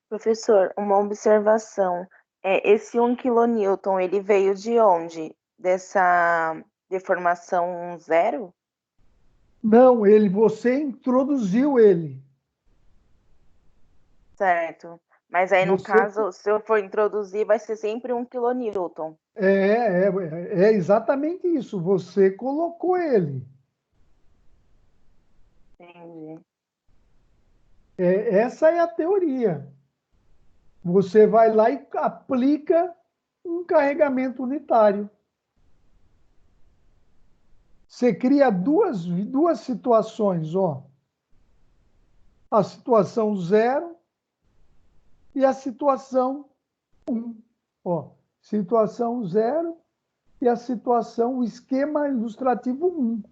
Professor, uma observação. Esse 1 quilonewton, ele veio de onde? Dessa deformação 0? Não, você introduziu ele. Certo. Mas aí, no Você caso, se eu for introduzir, vai ser sempre 1 quilonewton. é exatamente isso. Você colocou ele. Entendi. Essa é a teoria. Você vai lá e aplica um carregamento unitário. Você cria duas situações, ó. A situação 0 e a situação 1. Ó, situação 0 e a situação, o esquema ilustrativo 1.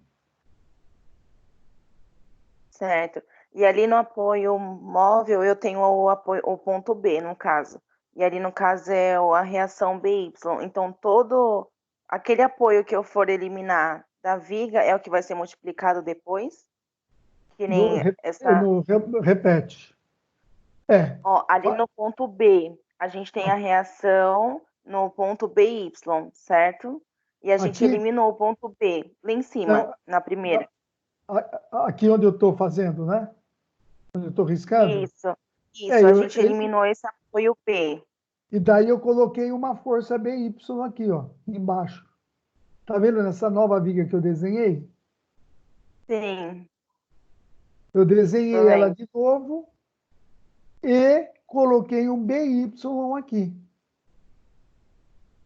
Certo. E ali no apoio móvel, eu tenho o ponto B, no caso. E ali, no caso, é a reação BY. Então, todo aquele apoio que eu for eliminar da viga é o que vai ser multiplicado depois? Que nem essa. Repete. É. Ó, ali no ponto B, a gente tem a reação no ponto BY, certo? E a gente Aqui, eliminou o ponto B, lá em cima, não, na primeira. aqui onde eu estou fazendo, né? Onde eu estou riscando. Isso, É, isso, a gente eliminou esse apoio B. e daí eu coloquei uma força BY aqui, ó, embaixo. Tá vendo nessa nova viga que eu desenhei? Sim, Eu tô desenhei ela vendo. de novo e coloquei um BY aqui.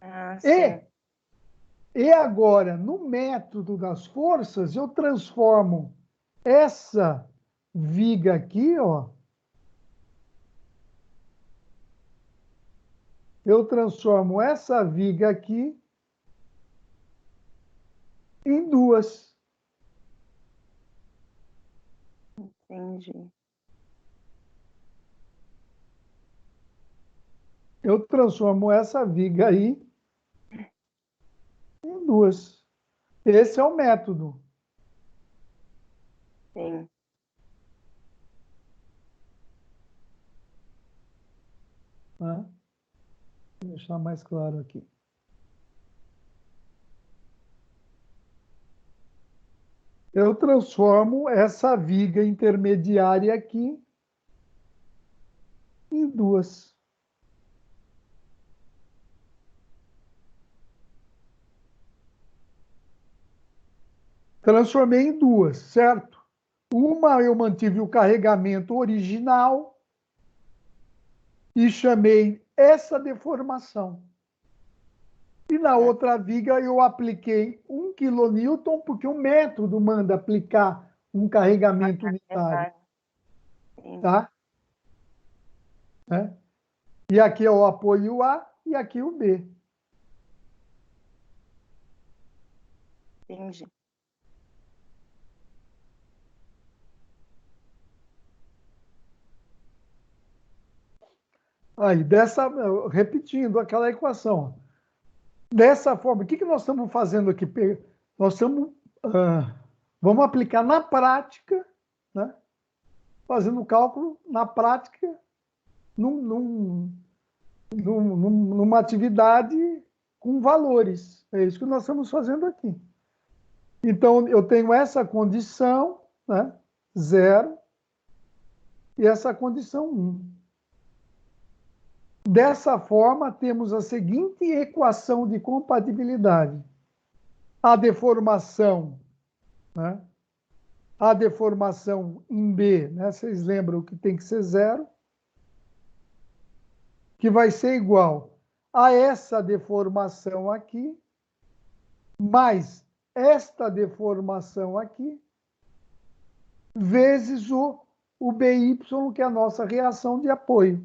Ah, E, sim. e agora, no método das forças, eu transformo essa viga aqui, ó, eu transformo essa viga aqui em duas. Entendi. Eu transformo essa viga aí em duas. Esse é o método. Sim. Né? Vou deixar mais claro aqui. Eu transformo essa viga intermediária aqui em duas. Transformei em duas, certo? Uma eu mantive o carregamento original e chamei essa deformação. E na outra viga eu apliquei 1 kN, porque o método manda aplicar um carregamento unitário, Entendi. tá? Né? E aqui é o apoio A e aqui o B. Entendi. Aí, repetindo aquela equação. Dessa forma, o que nós estamos fazendo aqui? Nós estamos, vamos aplicar na prática, né? Fazendo o cálculo na prática, numa atividade com valores. É isso que nós estamos fazendo aqui. Então, eu tenho essa condição, né? 0, e essa condição 1. Dessa forma, temos a seguinte equação de compatibilidade. A deformação, né? A deformação em B, né? Vocês lembram que tem que ser 0, que vai ser igual a essa deformação aqui, mais esta deformação aqui, vezes o BY, que é a nossa reação de apoio.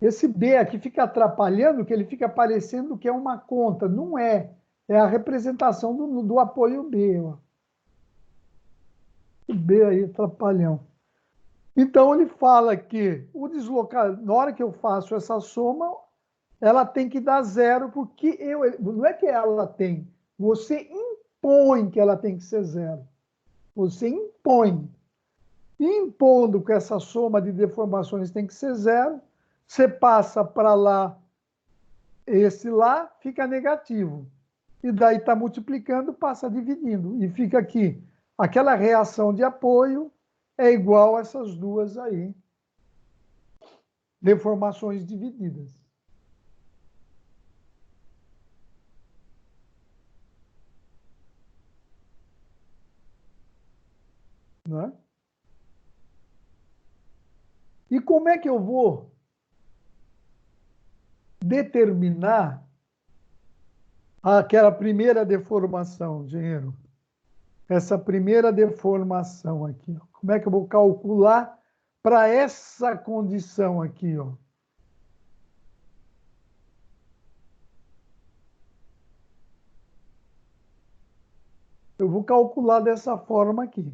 Esse B aqui fica atrapalhando, que ele fica parecendo que é uma conta. Não é. É a representação do apoio B. Ó. O B aí, atrapalhão. Então, ele fala que na hora que eu faço essa soma, ela tem que dar 0, porque não é que ela tem, você impõe que ela tem que ser 0. Você impõe. Impondo que essa soma de deformações tem que ser 0, você passa para lá, esse lá fica negativo. E daí está multiplicando, passa dividindo. E fica aqui. Aquela reação de apoio é igual a essas duas aí. Deformações divididas. Né? E como é que eu vou determinar aquela primeira deformação, engenheiro? Essa primeira deformação aqui. Ó. Como é que eu vou calcular para essa condição aqui? Ó? Eu vou calcular dessa forma aqui.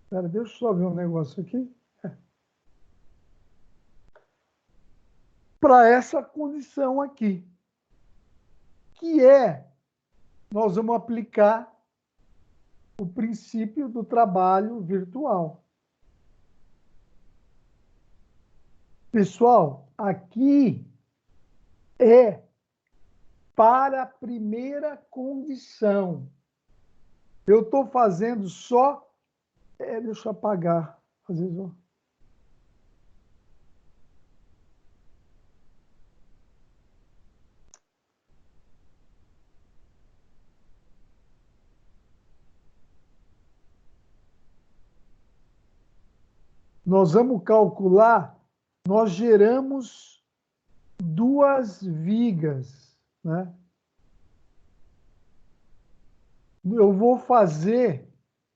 Espera, deixa eu só ver um negócio aqui. Para essa condição aqui, que é, nós vamos aplicar o princípio do trabalho virtual. Pessoal, aqui é para a primeira condição. Eu estou fazendo só... deixa eu apagar. Às vezes eu... Nós vamos calcular, nós geramos 2 vigas, né?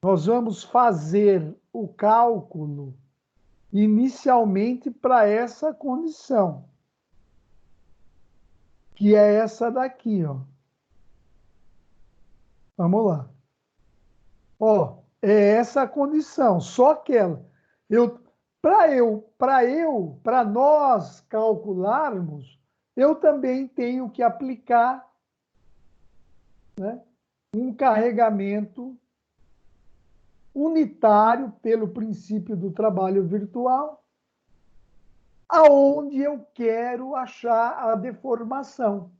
Nós vamos fazer o cálculo inicialmente para essa condição, que é essa daqui, ó. Vamos lá. Ó, é essa a condição, só que para nós calcularmos, eu também tenho que aplicar, né, um carregamento unitário pelo princípio do trabalho virtual, aonde eu quero achar a deformação.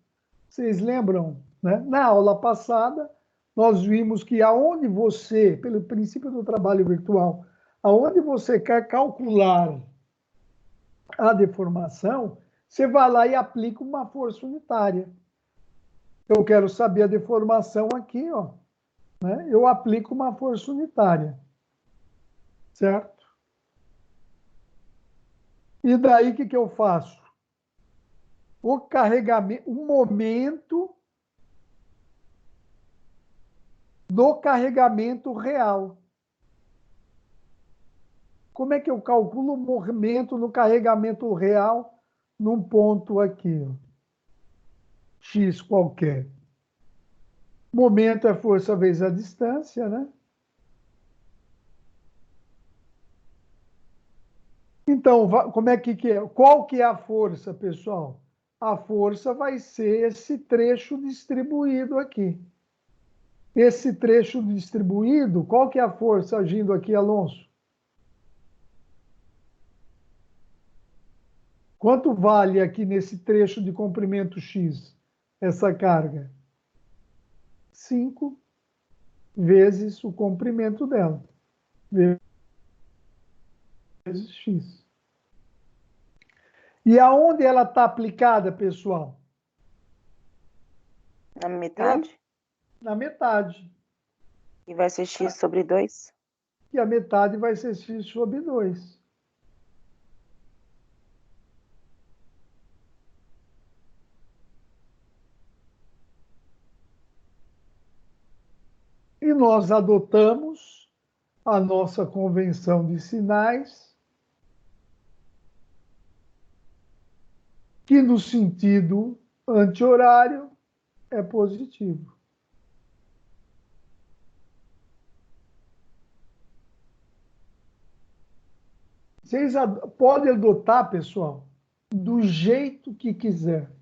Vocês lembram, né? Na aula passada, nós vimos que aonde você, pelo princípio do trabalho virtual, aonde você quer calcular a deformação, você vai lá e aplica uma força unitária. Eu quero saber a deformação aqui, ó, né? Eu aplico uma força unitária, certo? E daí o que eu faço? O carregamento, o momento do carregamento real. Como é que eu calculo o movimento no carregamento real num ponto aqui, ó, X qualquer? Momento é força vezes a distância, né? Então, como é que é? Qual que é a força, pessoal? A força vai ser esse trecho distribuído aqui. Esse trecho distribuído, qual que é a força agindo aqui, Alonso? Quanto vale aqui nesse trecho de comprimento X, essa carga? 5 vezes o comprimento dela, vezes X. E aonde ela está aplicada, pessoal? Na metade? Na metade. E vai ser x sobre 2? E a metade vai ser X sobre 2. E nós adotamos a nossa convenção de sinais, que no sentido anti-horário é positivo. Vocês podem adotar, pessoal, do jeito que quiser.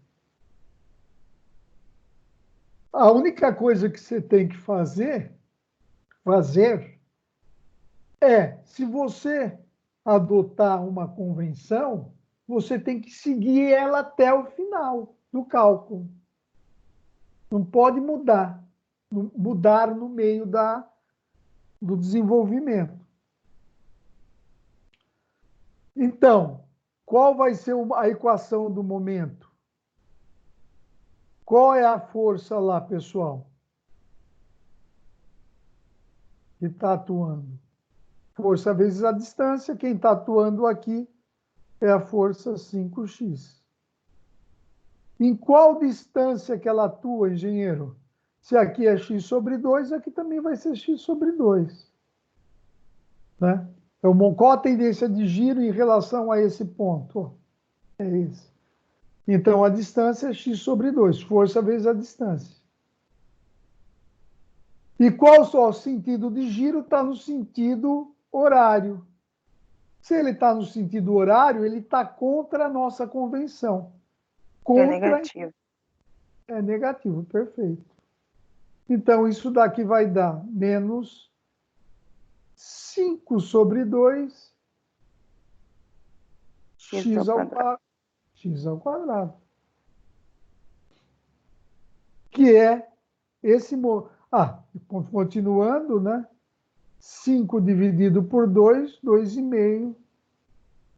A única coisa que você tem que fazer é, se você adotar uma convenção, você tem que seguir ela até o final do cálculo. Não pode mudar no meio do desenvolvimento. Então, qual vai ser a equação do momento? Qual é a força lá, pessoal, que está atuando? Força vezes a distância. Quem está atuando aqui é a força 5x. Em qual distância que ela atua, engenheiro? Se aqui é x sobre 2, aqui também vai ser x sobre 2. Né? Então, qual a tendência de giro em relação a esse ponto? É esse. Então, a distância é x sobre 2, força vezes a distância. E qual só o sentido de giro? Está no sentido horário. Se ele está no sentido horário, ele está contra a nossa convenção. É negativo. É negativo, perfeito. Então, isso daqui vai dar menos 5 sobre 2, X x ao ao quadrado. quadrado. X ao quadrado. Que é esse... continuando, né? 5 dividido por 2, 2,5,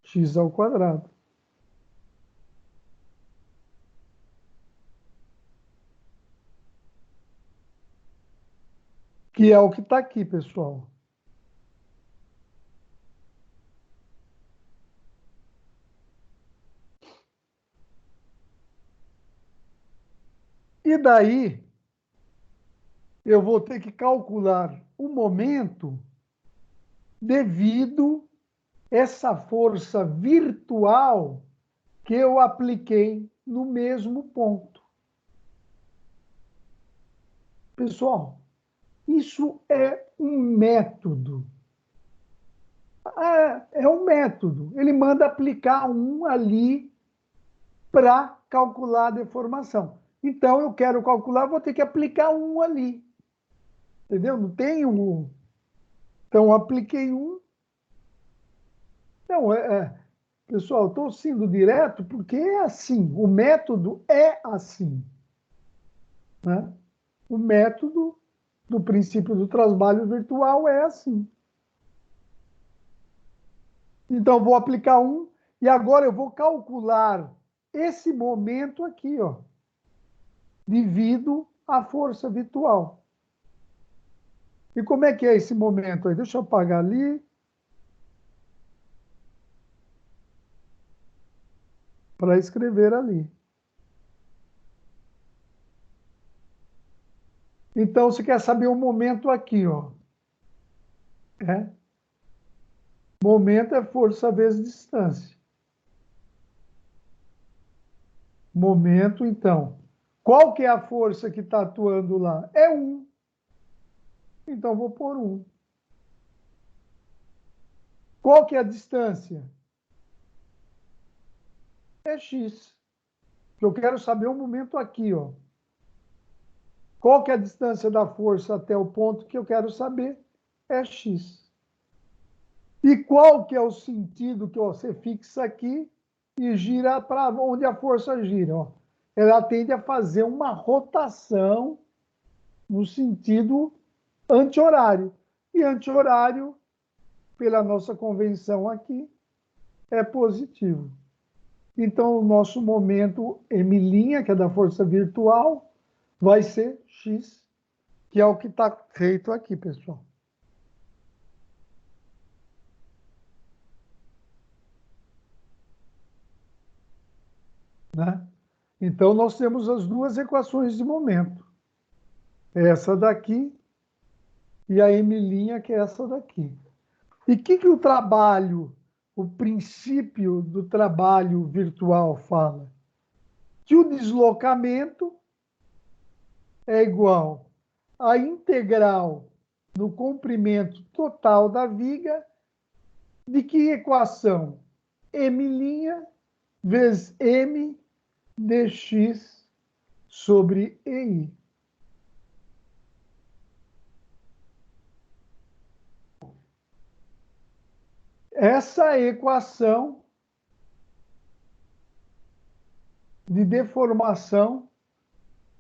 x ao quadrado. Que é o que está aqui, pessoal. E daí, eu vou ter que calcular o momento devido a essa força virtual que eu apliquei no mesmo ponto. Pessoal, isso é um método. É um método. Ele manda aplicar um ali para calcular a deformação. Então, eu quero calcular, vou ter que aplicar um ali. Entendeu? Não tem um. Então, apliquei um. Não, pessoal, estou sendo direto porque é assim. O método é assim. Né? O método do princípio do trabalho virtual é assim. Então, vou aplicar um e agora eu vou calcular esse momento aqui, ó, devido à força virtual. E como é que é esse momento aí? Deixa eu apagar ali. Para escrever ali. Então, você quer saber o momento aqui, ó. Momento é força vezes distância. Momento, então. Qual que é a força que está atuando lá? É 1. Então, vou pôr 1. Qual que é a distância? É x. Eu quero saber o momento aqui, ó. Qual que é a distância da força até o ponto que eu quero saber? É x. E qual que é o sentido que você fixa aqui e gira para onde a força gira? Ó. Ela tende a fazer uma rotação no sentido anti-horário. E anti-horário, pela nossa convenção aqui, é positivo. Então, o nosso momento M', que é da força virtual, vai ser x, que é o que está feito aqui, pessoal. Né? Então, nós temos as duas equações de momento. Essa daqui e a M', que é essa daqui. E o que o trabalho, o princípio do trabalho virtual fala? Que o deslocamento é igual à integral no comprimento total da viga de que equação? M' vezes M dx sobre EI. Essa equação de deformação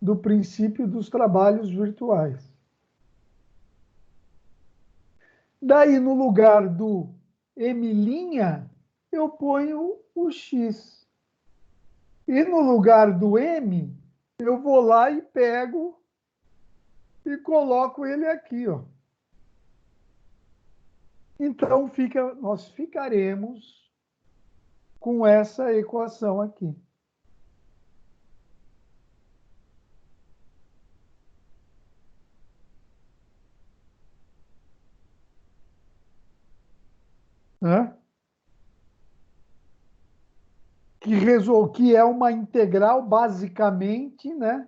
do princípio dos trabalhos virtuais. Daí, no lugar do M', eu ponho o X. E no lugar do M, eu vou lá e pego e coloco ele aqui, ó. Então, nós ficaremos com essa equação aqui. Né? Que é uma integral basicamente, né?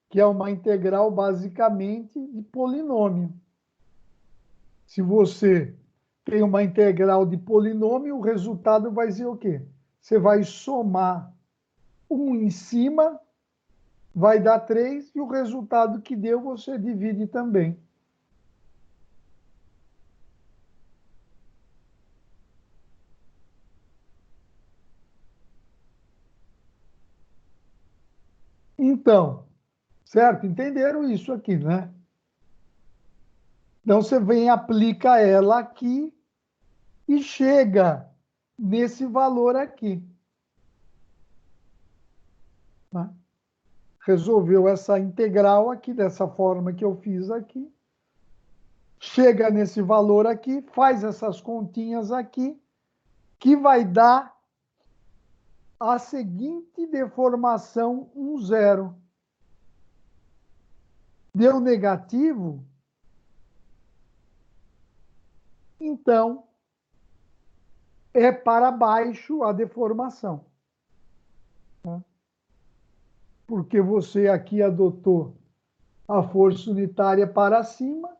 Que é uma integral basicamente de polinômio. Se você tem uma integral de polinômio, o resultado vai ser o quê? Você vai somar 1 em cima, vai dar 3, e o resultado que deu você divide também. Então, certo? Entenderam isso aqui, né? Então, você vem, aplica ela aqui e chega nesse valor aqui. Tá? Resolveu essa integral aqui, dessa forma que eu fiz aqui. Chega nesse valor aqui, faz essas continhas aqui, que vai dar a seguinte deformação 1, 0. Deu negativo? Então, é para baixo a deformação. Tá? Porque você aqui adotou a força unitária para cima,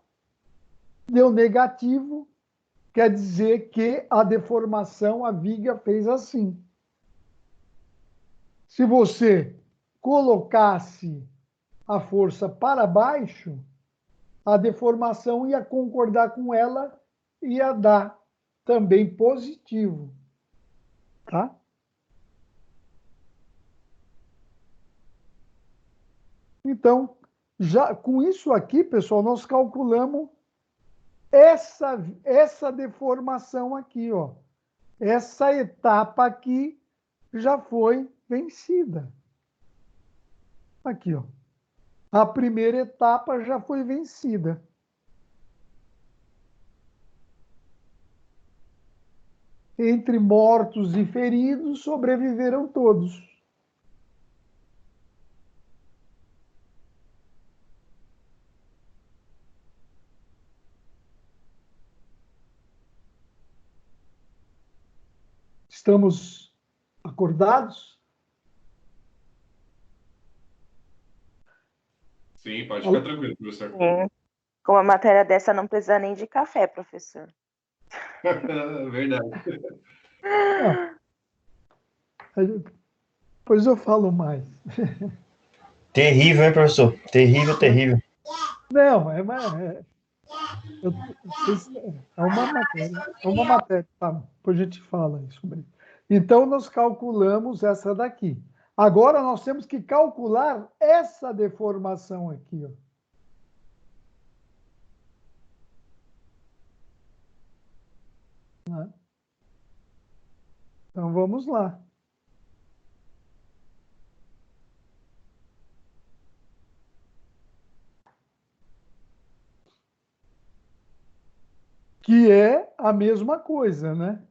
deu negativo, quer dizer que a deformação, a viga fez assim. Se você colocasse a força para baixo, a deformação ia concordar com ela, ia dar também positivo. Tá? Então, já com isso aqui, pessoal, nós calculamos essa deformação aqui, ó. Essa etapa aqui já foi vencida. Aqui, ó. A primeira etapa já foi vencida. Entre mortos e feridos, sobreviveram todos. Estamos acordados? Sim, pode ficar tranquilo, professor. Sim. Com uma matéria dessa não precisa nem de café, professor. Verdade. Depois eu falo mais. Terrível, hein, professor? Terrível, terrível. Não, é uma matéria, tá? Depois a gente fala sobre isso. Então, nós calculamos essa daqui. Agora, nós temos que calcular essa deformação aqui, ó. Né? Então, vamos lá. Que é a mesma coisa, né?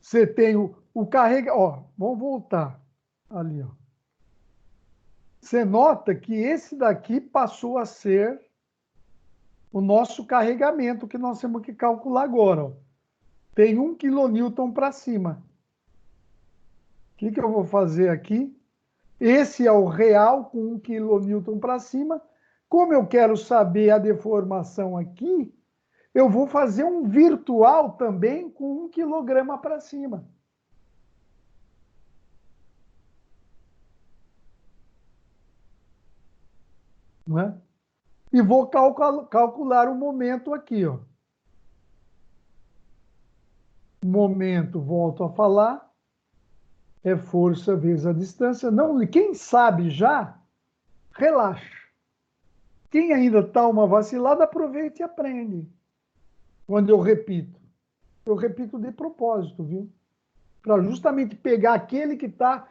Você tem o carrega... Ó, vamos voltar ali, ó. Você nota que esse daqui passou a ser o nosso carregamento que nós temos que calcular agora, ó. Tem 1 kN para cima. O que eu vou fazer aqui? Esse é o real com 1 kN para cima. Como eu quero saber a deformação aqui, eu vou fazer um virtual também com 1 kg para cima. Não é? E vou calcular o momento aqui, ó. Momento, volto a falar, é força vezes a distância. Não, quem sabe já, relaxa. Quem ainda está uma vacilada, aproveita e aprende. Quando eu repito de propósito, viu? Para justamente pegar aquele que está,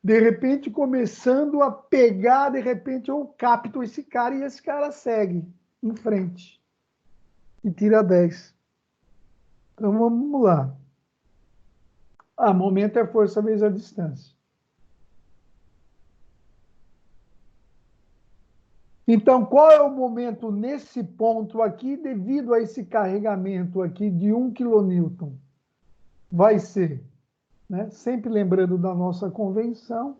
de repente, começando a pegar, de repente eu capto esse cara e esse cara segue em frente e tira 10. Então vamos lá. Momento é força vezes a distância. Então, qual é o momento nesse ponto aqui, devido a esse carregamento aqui de 1 kN? Vai ser, né, sempre lembrando da nossa convenção,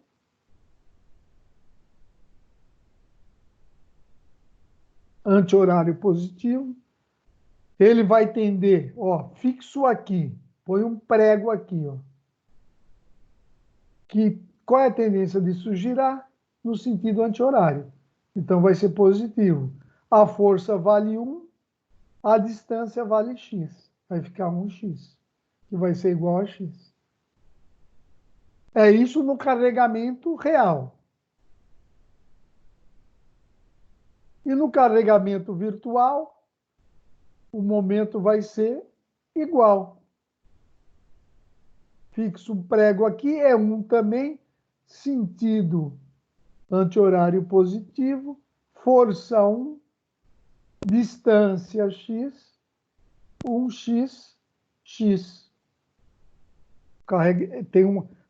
anti-horário positivo, ele vai tender, ó, fixo aqui, põe um prego aqui, ó, que qual é a tendência disso girar? No sentido anti-horário. Então, vai ser positivo. A força vale 1, a distância vale x. Vai ficar 1x, que vai ser igual a x. É isso no carregamento real. E no carregamento virtual, o momento vai ser igual. Fixo um prego aqui, é 1 também, sentido anti-horário positivo, força 1, distância x, 1x, x.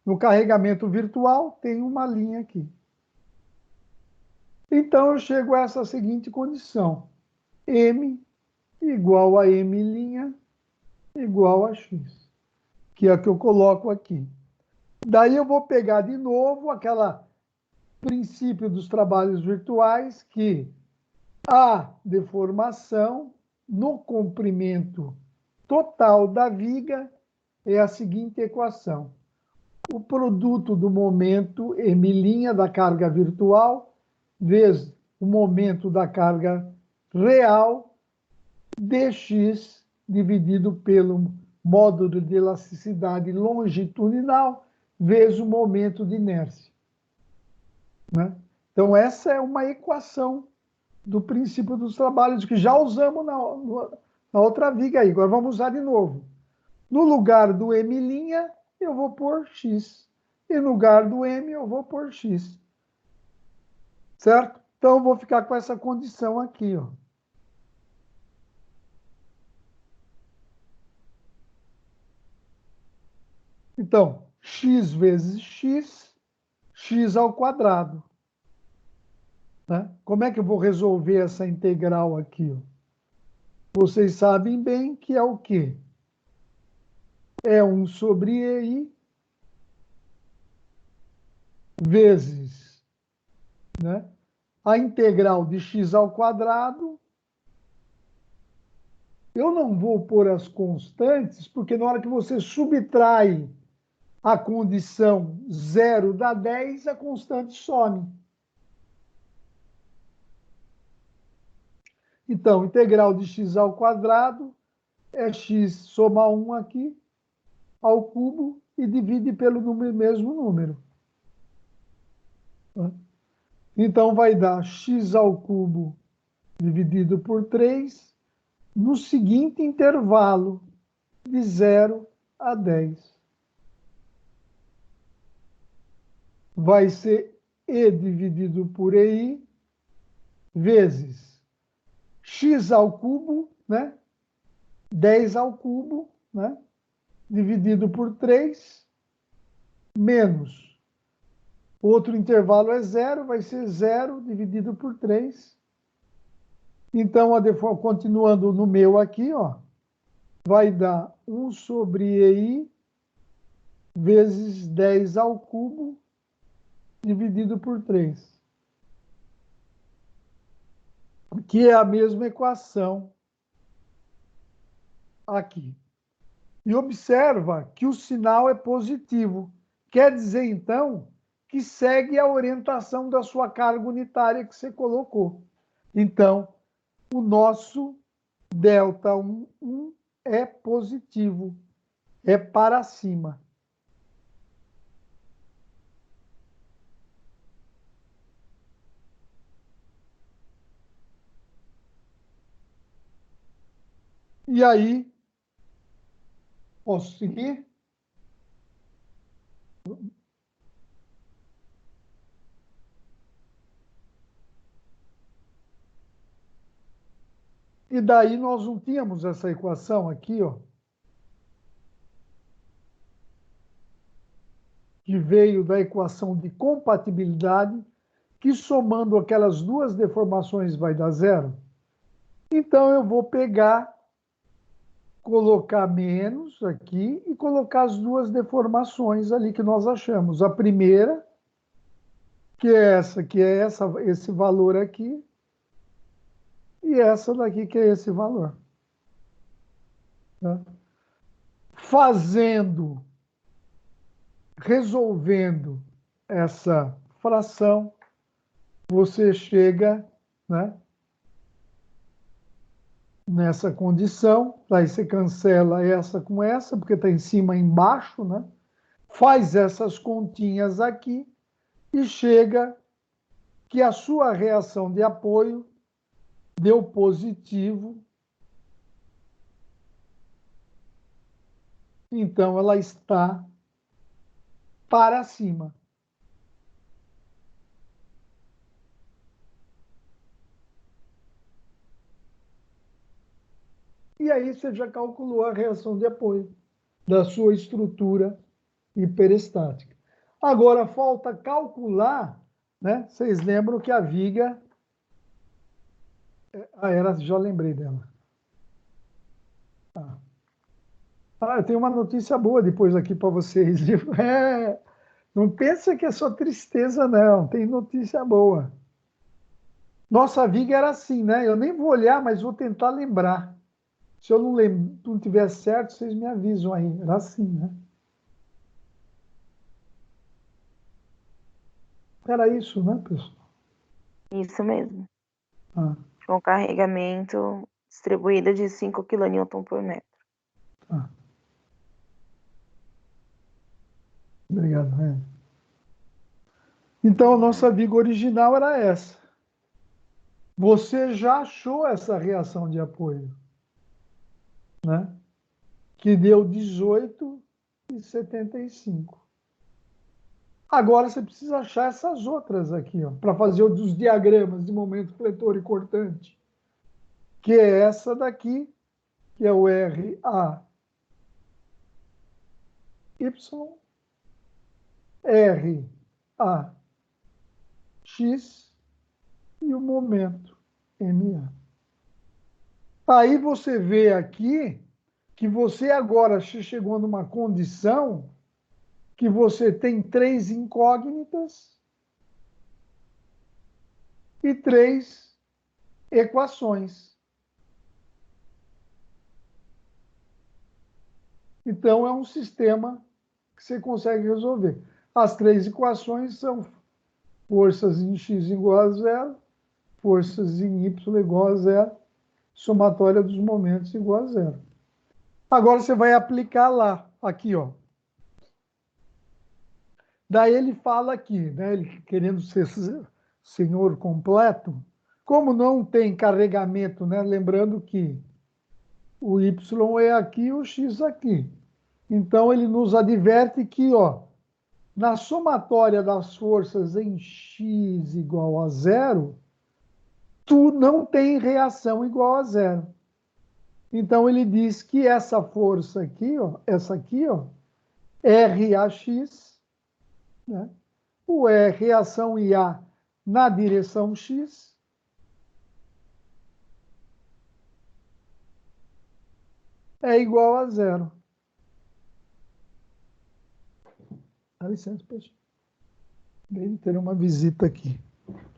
No carregamento virtual, tem uma linha aqui. Então, eu chego a essa seguinte condição. M igual a M' igual a x, que é a que eu coloco aqui. Daí eu vou pegar de novo aquele princípio dos trabalhos virtuais, que a deformação no comprimento total da viga é a seguinte equação. O produto do momento M' da carga virtual vezes o momento da carga real dx dividido pelo módulo de elasticidade longitudinal vezes o momento de inércia. Né? Então, essa é uma equação do princípio dos trabalhos que já usamos na outra viga aí. Agora vamos usar de novo. No lugar do M', eu vou pôr x. E no lugar do M, eu vou pôr x. Certo? Então, eu vou ficar com essa condição aqui, ó. Então, x vezes x, x ao quadrado. Né? Como é que eu vou resolver essa integral aqui? Ó? Vocês sabem bem que é o quê? É 1 sobre EI vezes, né, a integral de x ao quadrado. Eu não vou pôr as constantes, porque na hora que você subtrai a condição 0 da 10, a constante some. Então, integral de x ao quadrado é x soma 1 aqui, ao cubo, e divide pelo mesmo número. Então, vai dar x ao cubo dividido por 3 no seguinte intervalo, de 0 a 10. Vai ser E dividido por EI vezes x ao cubo, né? 10 ao cubo, né? Dividido por 3, menos. Outro intervalo é 0, vai ser 0 dividido por 3. Então, continuando no meu aqui, ó, vai dar 1 sobre EI vezes 10 ao cubo dividido por 3. Que é a mesma equação aqui. E observa que o sinal é positivo. Quer dizer, então, que segue a orientação da sua carga unitária que você colocou. Então, o nosso ΔU1 é positivo, é para cima. E aí, posso seguir? E daí nós não tínhamos essa equação aqui, ó, que veio da equação de compatibilidade, que somando aquelas duas deformações vai dar 0. Então, eu vou pegar, colocar menos aqui e colocar as duas deformações ali que nós achamos. A primeira, que é esse valor aqui, e essa daqui, que é esse valor. Tá? Resolvendo essa fração, você chega, né, nessa condição, aí você cancela essa com essa, porque está em cima e embaixo, né? faz essas continhas aqui e chega que a sua reação de apoio deu positivo. Então, ela está para cima. E aí você já calculou a reação de apoio da sua estrutura hiperestática. Agora, falta calcular, né? Vocês lembram que a viga... já lembrei dela. Eu tenho uma notícia boa depois aqui para vocês. Não pensa que é só tristeza, não. Tem notícia boa. Nossa viga era assim, né? Eu nem vou olhar, mas vou tentar lembrar. Se eu não tiver certo, vocês me avisam aí. Era assim, né? Era isso, né, pessoal? Isso mesmo. Ah, Com carregamento distribuído de 5 kN por metro. tá. Obrigado, Renan. Então, a nossa viga original era essa. Você já achou essa reação de apoio, né? Que deu 18,75. Agora você precisa achar essas outras aqui, para fazer os diagramas de momento fletor e cortante, que é essa daqui, que é o RA, Y, RA, X e o momento MA. Aí você vê aqui que você agora chegou numa condição que você tem 3 incógnitas e 3 equações. Então, é um sistema que você consegue resolver. As 3 equações são forças em x igual a zero, forças em y igual a zero, somatória dos momentos igual a zero. Agora você vai aplicar lá, aqui, ó. Daí ele fala aqui, né, ele querendo ser senhor completo, como não tem carregamento, né, lembrando que o y é aqui e o x aqui. Então ele nos adverte que, ó, na somatória das forças em x igual a zero, tu não tem reação igual a zero. Então ele diz que essa força aqui, ó, essa aqui, ó, RAX, né? O E, reação IA na direção X, é igual a zero. Dá licença, pessoal. Deve ter uma visita aqui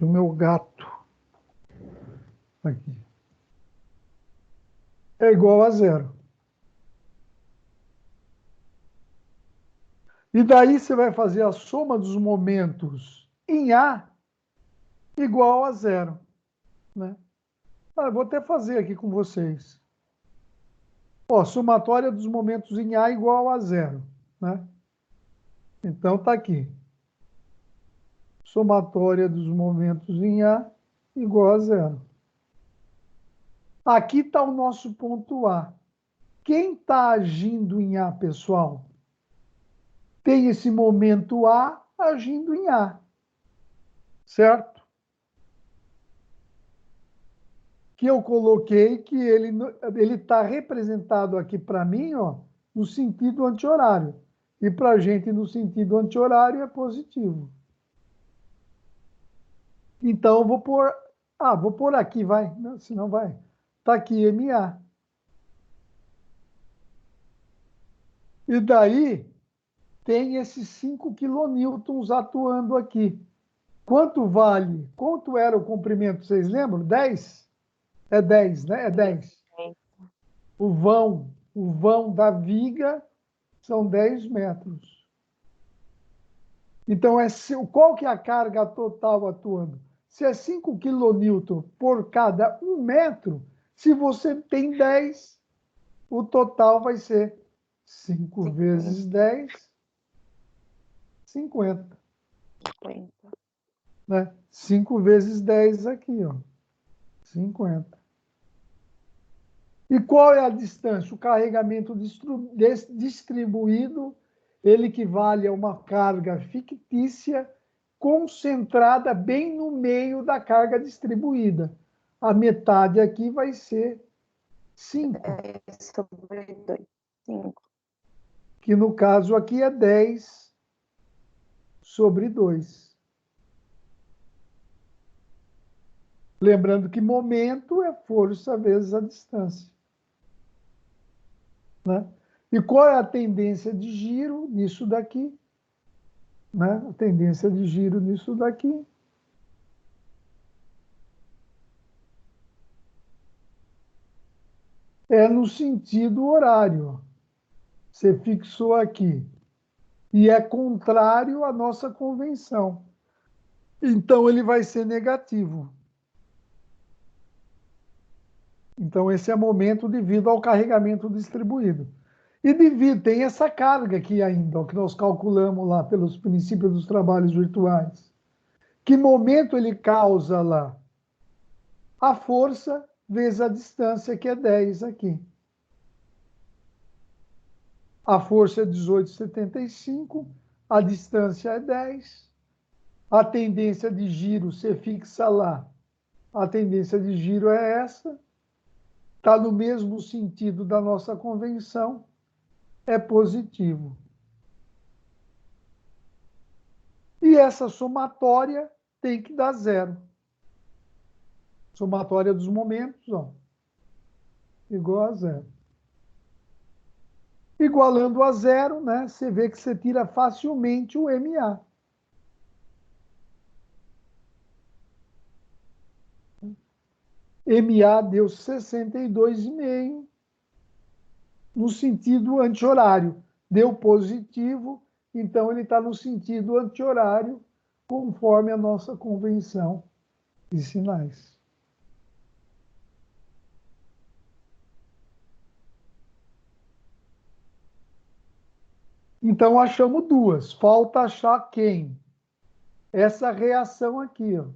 do meu gato. Aqui. É igual a zero. E daí você vai fazer a soma dos momentos em A igual a zero, né? Eu vou até fazer aqui com vocês. Ó, somatória dos momentos em A igual a zero, né? Então, está aqui. Somatória dos momentos em A igual a zero. Aqui está o nosso ponto A. Quem está agindo em A, pessoal? Tem esse momento A agindo em A. Certo? Que eu coloquei que ele está representado aqui para mim, ó, no sentido anti-horário. E para a gente, no sentido anti-horário, é positivo. Então, eu vou pôr... vou pôr aqui, vai. Não, senão vai. Está aqui, MA. E daí, tem esses 5 quilonewtons atuando aqui. Quanto vale? Quanto era o comprimento? Vocês lembram? 10? É 10, né? É 10. O vão da viga são 10 metros. Então, qual que é a carga total atuando? Se é 5 kN por cada 1 metro, se você tem 10, o total vai ser 5 vezes 10, 50. 50. Né? 5 vezes 10 aqui, ó. 50. E qual é a distância? O carregamento distribuído, ele equivale a uma carga fictícia concentrada bem no meio da carga distribuída. A metade aqui vai ser 5, 10 sobre 2. 5. que no caso aqui é 10 sobre 2. Lembrando que momento é força vezes a distância. Né? E qual é a tendência de giro nisso daqui? Né? A tendência de giro nisso daqui é no sentido horário. Você fixou aqui. E é contrário à nossa convenção. Então, ele vai ser negativo. Então, esse é momento devido ao carregamento distribuído. E devido, tem essa carga aqui ainda, ó, que nós calculamos lá pelos princípios dos trabalhos virtuais. Que momento ele causa lá? A força vezes a distância, que é 10 aqui. A força é 18,75, a distância é 10. A tendência de giro, você fixa lá. A tendência de giro é essa. Está no mesmo sentido da nossa convenção. É positivo. E essa somatória tem que dar zero. Somatória dos momentos, ó, igual a zero. Igualando a zero, né, você vê que você tira facilmente o MA. MA deu 62,5 no sentido anti-horário. Deu positivo, então ele está no sentido anti-horário, conforme a nossa convenção de sinais. Então, achamos duas. Falta achar quem? Essa reação aqui, ó.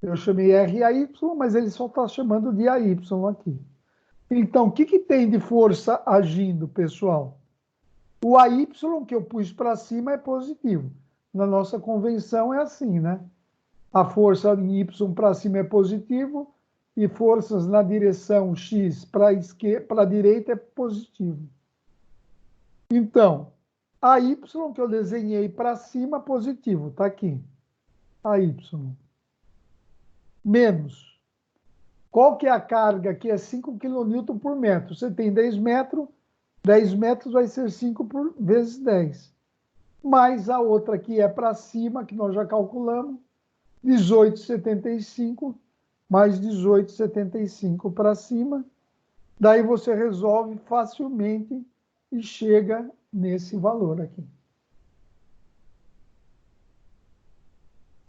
Eu chamei RAY, mas ele só está chamando de AY aqui. Então, o que tem de força agindo, pessoal? O AY que eu pus para cima é positivo. Na nossa convenção é assim, né? A força em Y para cima é positivo e forças na direção X para a direita é positivo. Então, a Y que eu desenhei para cima, positivo, está aqui. A Y. Menos. Qual que é a carga aqui? É 5 kN por metro. Você tem 10 metros, 10 metros vai ser 5 vezes 10. Mais a outra aqui é para cima, que nós já calculamos, 18,75, mais 18,75 para cima. Daí você resolve facilmente e chega nesse valor aqui.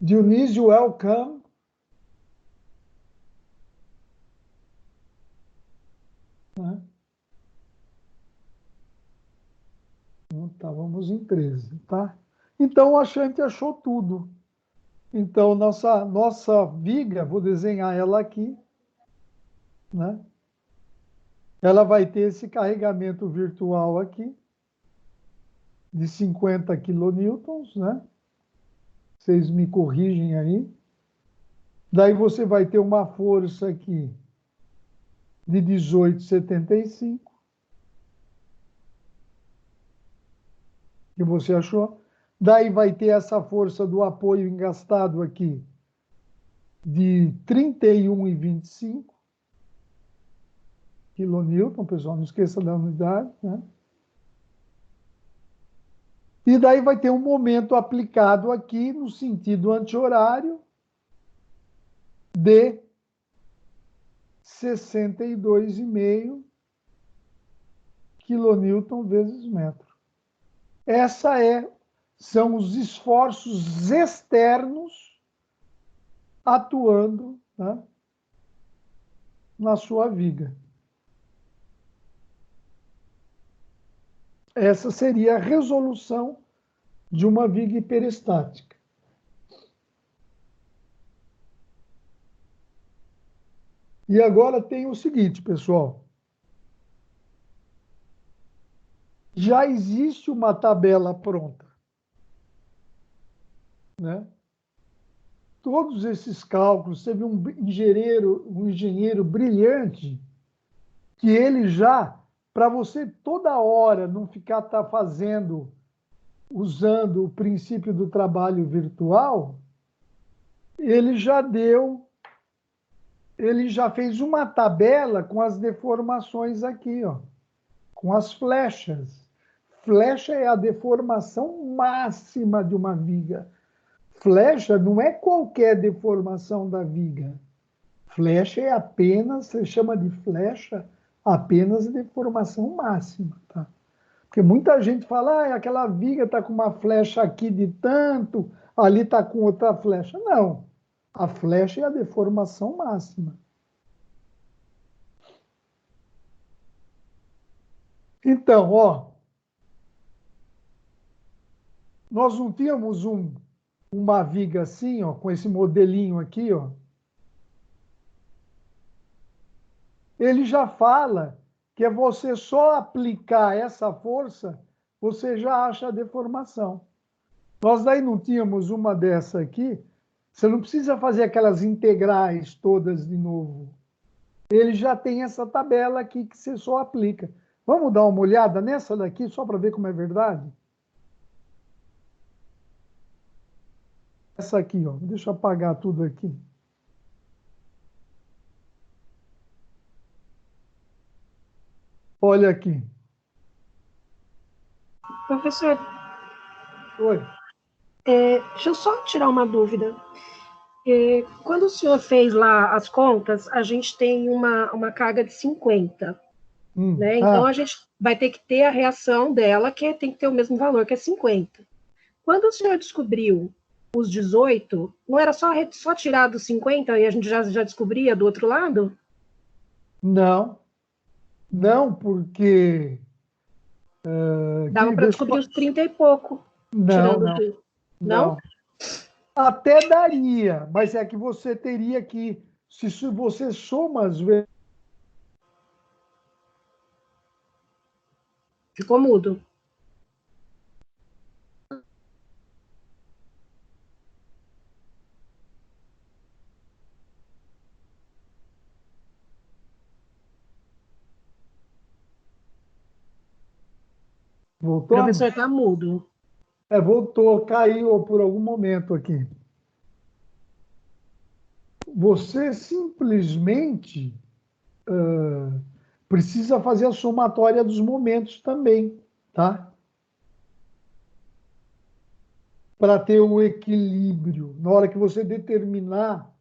Dionísio, welcome. Estávamos em 13, tá? Então, a gente achou tudo. Então, nossa viga, vou desenhar ela aqui, né? Ela vai ter esse carregamento virtual aqui, de 50 quilonewtons, né? Vocês me corrigem aí. Daí você vai ter uma força aqui de 18,75. Que você achou? Daí vai ter essa força do apoio engastado aqui de 31,25 quilonewton, pessoal, não esqueça da unidade, né? E daí vai ter um momento aplicado aqui no sentido anti-horário de 62,5 quilonewton vezes metro. São os esforços externos atuando, né, na sua viga. essa seria a resolução de uma viga hiperestática. E agora tem o seguinte, pessoal. Já existe uma tabela pronta, né? Todos esses cálculos, teve um engenheiro brilhante, que ele já, para você toda hora não ficar usando o princípio do trabalho virtual, ele já fez uma tabela com as deformações aqui, ó, com as flechas. Flecha é a deformação máxima de uma viga. Flecha não é qualquer deformação da viga. Flecha é apenas, você chama de flecha apenas deformação máxima, tá? Porque muita gente fala, aquela viga está com uma flecha aqui de tanto, ali está com outra flecha. Não, a flecha é a deformação máxima. Então, ó, nós não tínhamos uma viga assim, ó, com esse modelinho aqui, ó. Ele já fala que é você só aplicar essa força, você já acha a deformação. Nós daí não tínhamos uma dessa aqui, você não precisa fazer aquelas integrais todas de novo. Ele já tem essa tabela aqui que você só aplica. Vamos dar uma olhada nessa daqui, só para ver como é verdade? Essa aqui, ó. Deixa eu apagar tudo aqui. Olha aqui. Professor, Oi. deixa eu só tirar uma dúvida. Quando o senhor fez lá as contas, a gente tem uma carga de 50, né? Então, a gente vai ter que ter a reação dela, que tem que ter o mesmo valor, que é 50. Quando o senhor descobriu os 18, não era só tirar dos 50 e a gente já descobria do outro lado? Não. Não, porque... Dava para descobrir os 30 e pouco. Não, não. Não? Não. Até daria, mas é que você teria que... Se você soma as vezes... Ficou mudo. Voltou? O professor está mudo. Voltou, caiu por algum momento aqui. Você simplesmente precisa fazer a somatória dos momentos também, tá? Para ter o equilíbrio, na hora que você determinar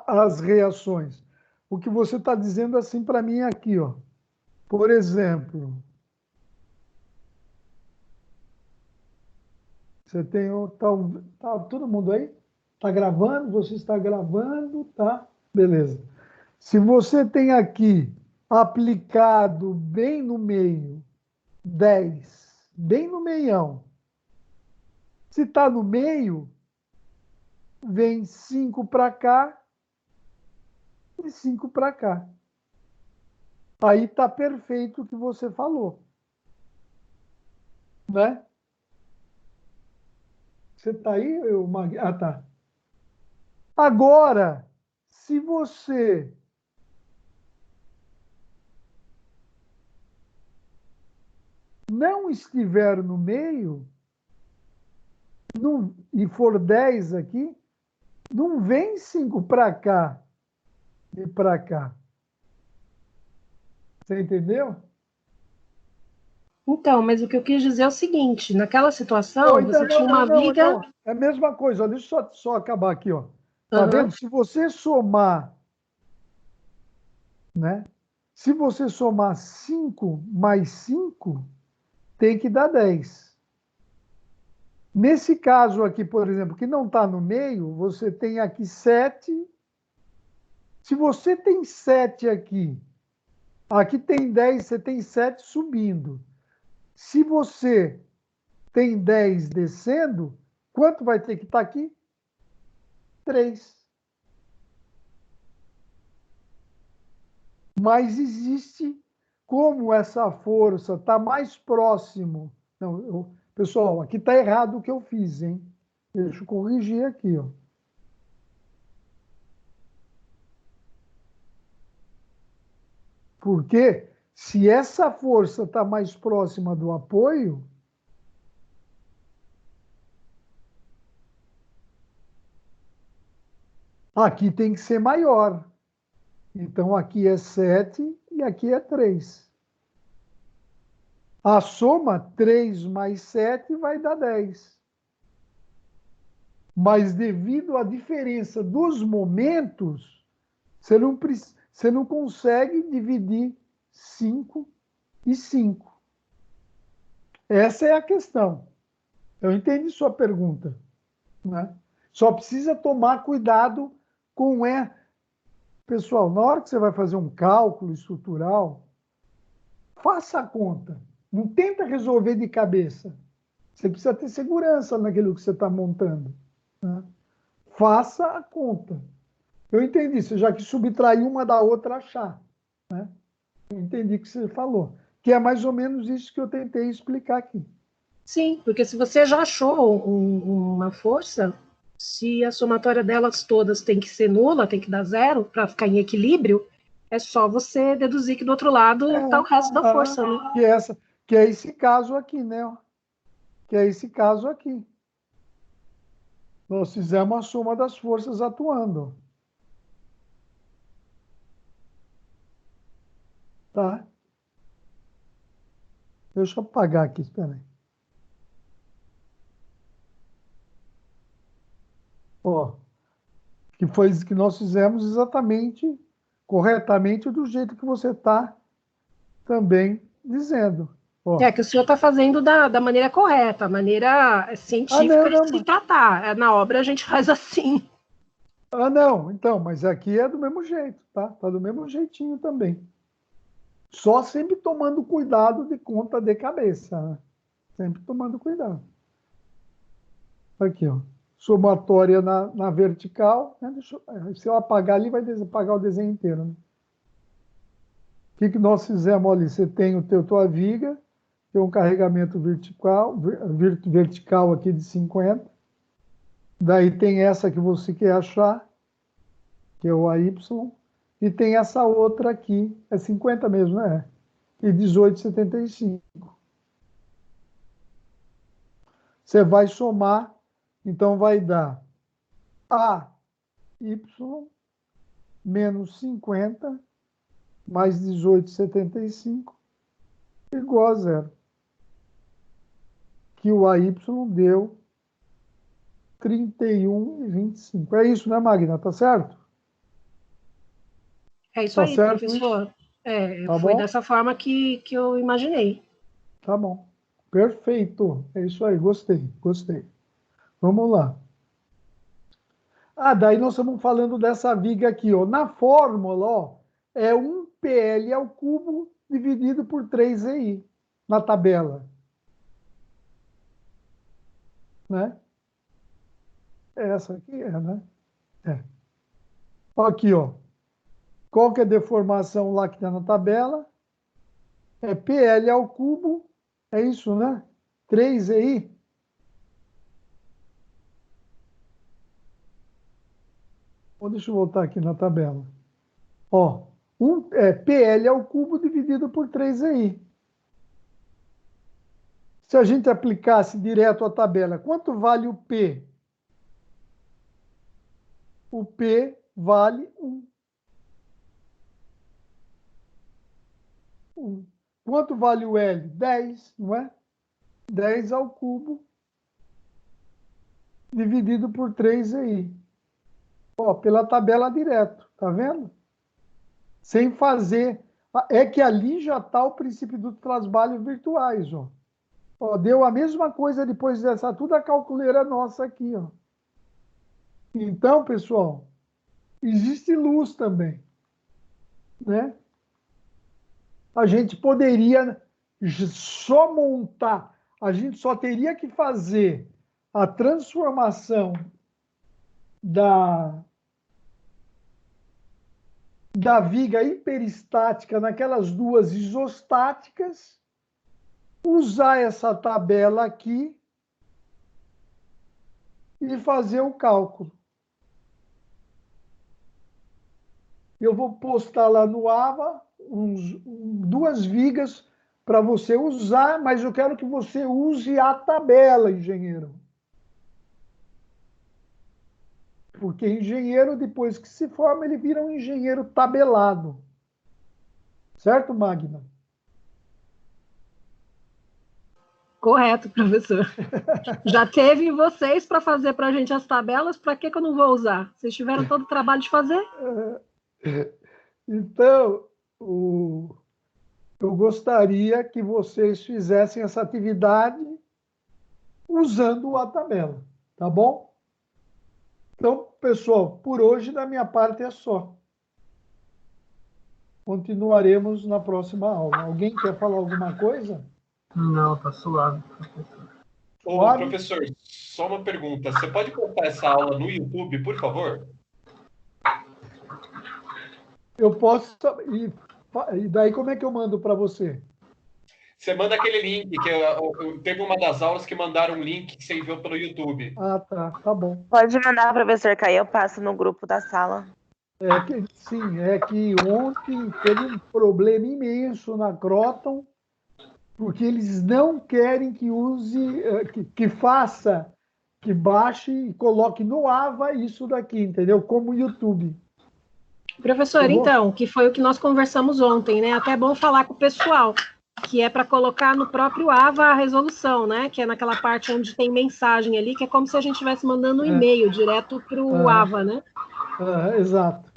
as reações. O que você está dizendo assim para mim aqui, ó. Por exemplo, você tem tá todo mundo aí? Está gravando? Você está gravando? Tá? Beleza. Se você tem aqui aplicado bem no meio 10, bem no meião, se está no meio, vem 5 para cá e 5 para cá. Aí está perfeito o que você falou. Né? Você está aí? Ah, tá. Agora, se você não estiver no meio, e for 10 aqui, não vem 5 para cá e para cá. Você entendeu? Então, mas o que eu quis dizer é o seguinte, naquela situação, você tinha uma viga... Não. É a mesma coisa, ó, deixa eu só acabar aqui, ó. Tá vendo? Se você somar, né? Se você somar 5 mais 5, tem que dar 10. Nesse caso aqui, por exemplo, que não está no meio, você tem aqui 7. Se você tem 7 aqui, aqui tem 10, você tem 7 subindo. Se você tem 10 descendo, quanto vai ter que estar aqui? 3. Mas existe, como essa força está mais próximo. Não, pessoal, aqui está errado o que eu fiz, hein? Deixa eu corrigir aqui, ó. Porque se essa força está mais próxima do apoio, aqui tem que ser maior. Então, aqui é 7 e aqui é 3. A soma 3 mais 7 vai dar 10. Mas devido à diferença dos momentos, você não consegue dividir 5 e 5. Essa é a questão. Eu entendi sua pergunta, né? Só precisa tomar cuidado com Pessoal, na hora que você vai fazer um cálculo estrutural, faça a conta. Não tenta resolver de cabeça. Você precisa ter segurança naquilo que você está montando, né? Faça a conta. Eu entendi, você já que subtrair uma da outra achar, né? Eu entendi o que você falou. Que é mais ou menos isso que eu tentei explicar aqui. Sim, porque se você já achou uma força, se a somatória delas todas tem que ser nula, tem que dar 0 para ficar em equilíbrio, é só você deduzir que do outro lado está o resto da força, né? Que é esse caso aqui, né? Que é esse caso aqui. Nós fizemos a soma das forças atuando. Tá? Deixa eu apagar aqui, espera aí. Ó, que foi isso que nós fizemos exatamente, corretamente, do jeito que você está também dizendo. Ó. É que o senhor está fazendo da maneira correta, a maneira científica de se tratar. Na obra a gente faz assim. Ah, não, então, mas aqui é do mesmo jeito, tá? Tá do mesmo jeitinho também. Só sempre tomando cuidado de conta de cabeça, né? Sempre tomando cuidado. Aqui, ó. Somatória na vertical. Né? Se eu apagar ali, vai apagar o desenho inteiro. Né? O que nós fizemos ali? Você tem tua viga, tem um carregamento vertical aqui de 50. Daí tem essa que você quer achar, que é o AY. E tem essa outra aqui, é 50 mesmo, né? E 18,75. Você vai somar, então vai dar AY menos 50 mais 18,75 igual a 0. Que o AY deu 31,25. É isso, né, Magna? Tá certo? É isso aí, professor. Tá foi bom? dessa forma que eu imaginei. Tá bom. Perfeito. É isso aí. Gostei. Vamos lá. Daí nós estamos falando dessa viga aqui, ó. Na fórmula, ó, é 1 PL ao cubo dividido por 3EI na tabela. Né? Essa aqui né? Aqui, ó. Qual que é a deformação lá que está na tabela? É PL ao cubo, é isso, né? 3EI. Deixa eu voltar aqui na tabela. Ó, PL ao cubo dividido por 3EI. Se a gente aplicasse direto a tabela, quanto vale o P? O P vale 1. Quanto vale o L? 10, não é? 10 ao cubo dividido por 3EI. Ó, pela tabela direto, tá vendo? Sem fazer... É que ali já está o princípio dos trabalhos virtuais, ó. Ó, deu a mesma coisa depois dessa tudo a calculeira nossa aqui, ó. Então, pessoal, existe luz também, né? A gente poderia só montar, a gente só teria que fazer a transformação da viga hiperestática naquelas duas isostáticas, usar essa tabela aqui e fazer o cálculo. Eu vou postar lá no AVA duas vigas para você usar, mas eu quero que você use a tabela, engenheiro. Porque engenheiro, depois que se forma, ele vira um engenheiro tabelado. Certo, Magna? Correto, professor. Já teve vocês para fazer para a gente as tabelas, para que eu não vou usar? Vocês tiveram todo o trabalho de fazer? Então, eu gostaria que vocês fizessem essa atividade usando a tabela, tá bom? Então, pessoal, por hoje, da minha parte, é só. Continuaremos na próxima aula. Alguém quer falar alguma coisa? Não, tá suave, professor. Ô, professor, só uma pergunta. Você pode colocar essa aula no YouTube, por favor? Eu posso... E daí, como é que eu mando para você? Você manda aquele link, teve uma das aulas que mandaram um link que você enviou pelo YouTube. Ah, tá bom. Pode mandar, professor Caio, eu passo no grupo da sala. Sim, é que ontem teve um problema imenso na Croton, porque eles não querem que use, que faça, que baixe e coloque no AVA isso daqui, entendeu? Como YouTube. Professor, então, que foi o que nós conversamos ontem, né? Até é bom falar com o pessoal, que é para colocar no próprio AVA a resolução, né? Que é naquela parte onde tem mensagem ali, que é como se a gente estivesse mandando um e-mail direto para o AVA, né? Exato.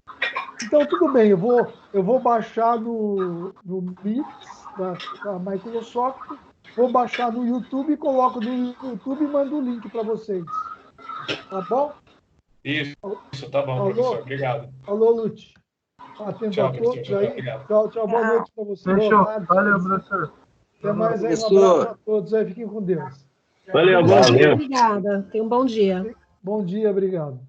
Então, tudo bem, eu vou baixar no Mix da Microsoft, vou baixar no YouTube, coloco no YouTube e mando o link para vocês. Tá bom? Isso, tá bom, professor. Obrigado. Alô, Lute. Atendo a todos aí. Tchau, boa noite para vocês. Fechou. Valeu, professor. Até mais aí, um abraço a todos aí, fiquem com Deus. Valeu. Obrigada. Tenha um bom dia. Bom dia, obrigado.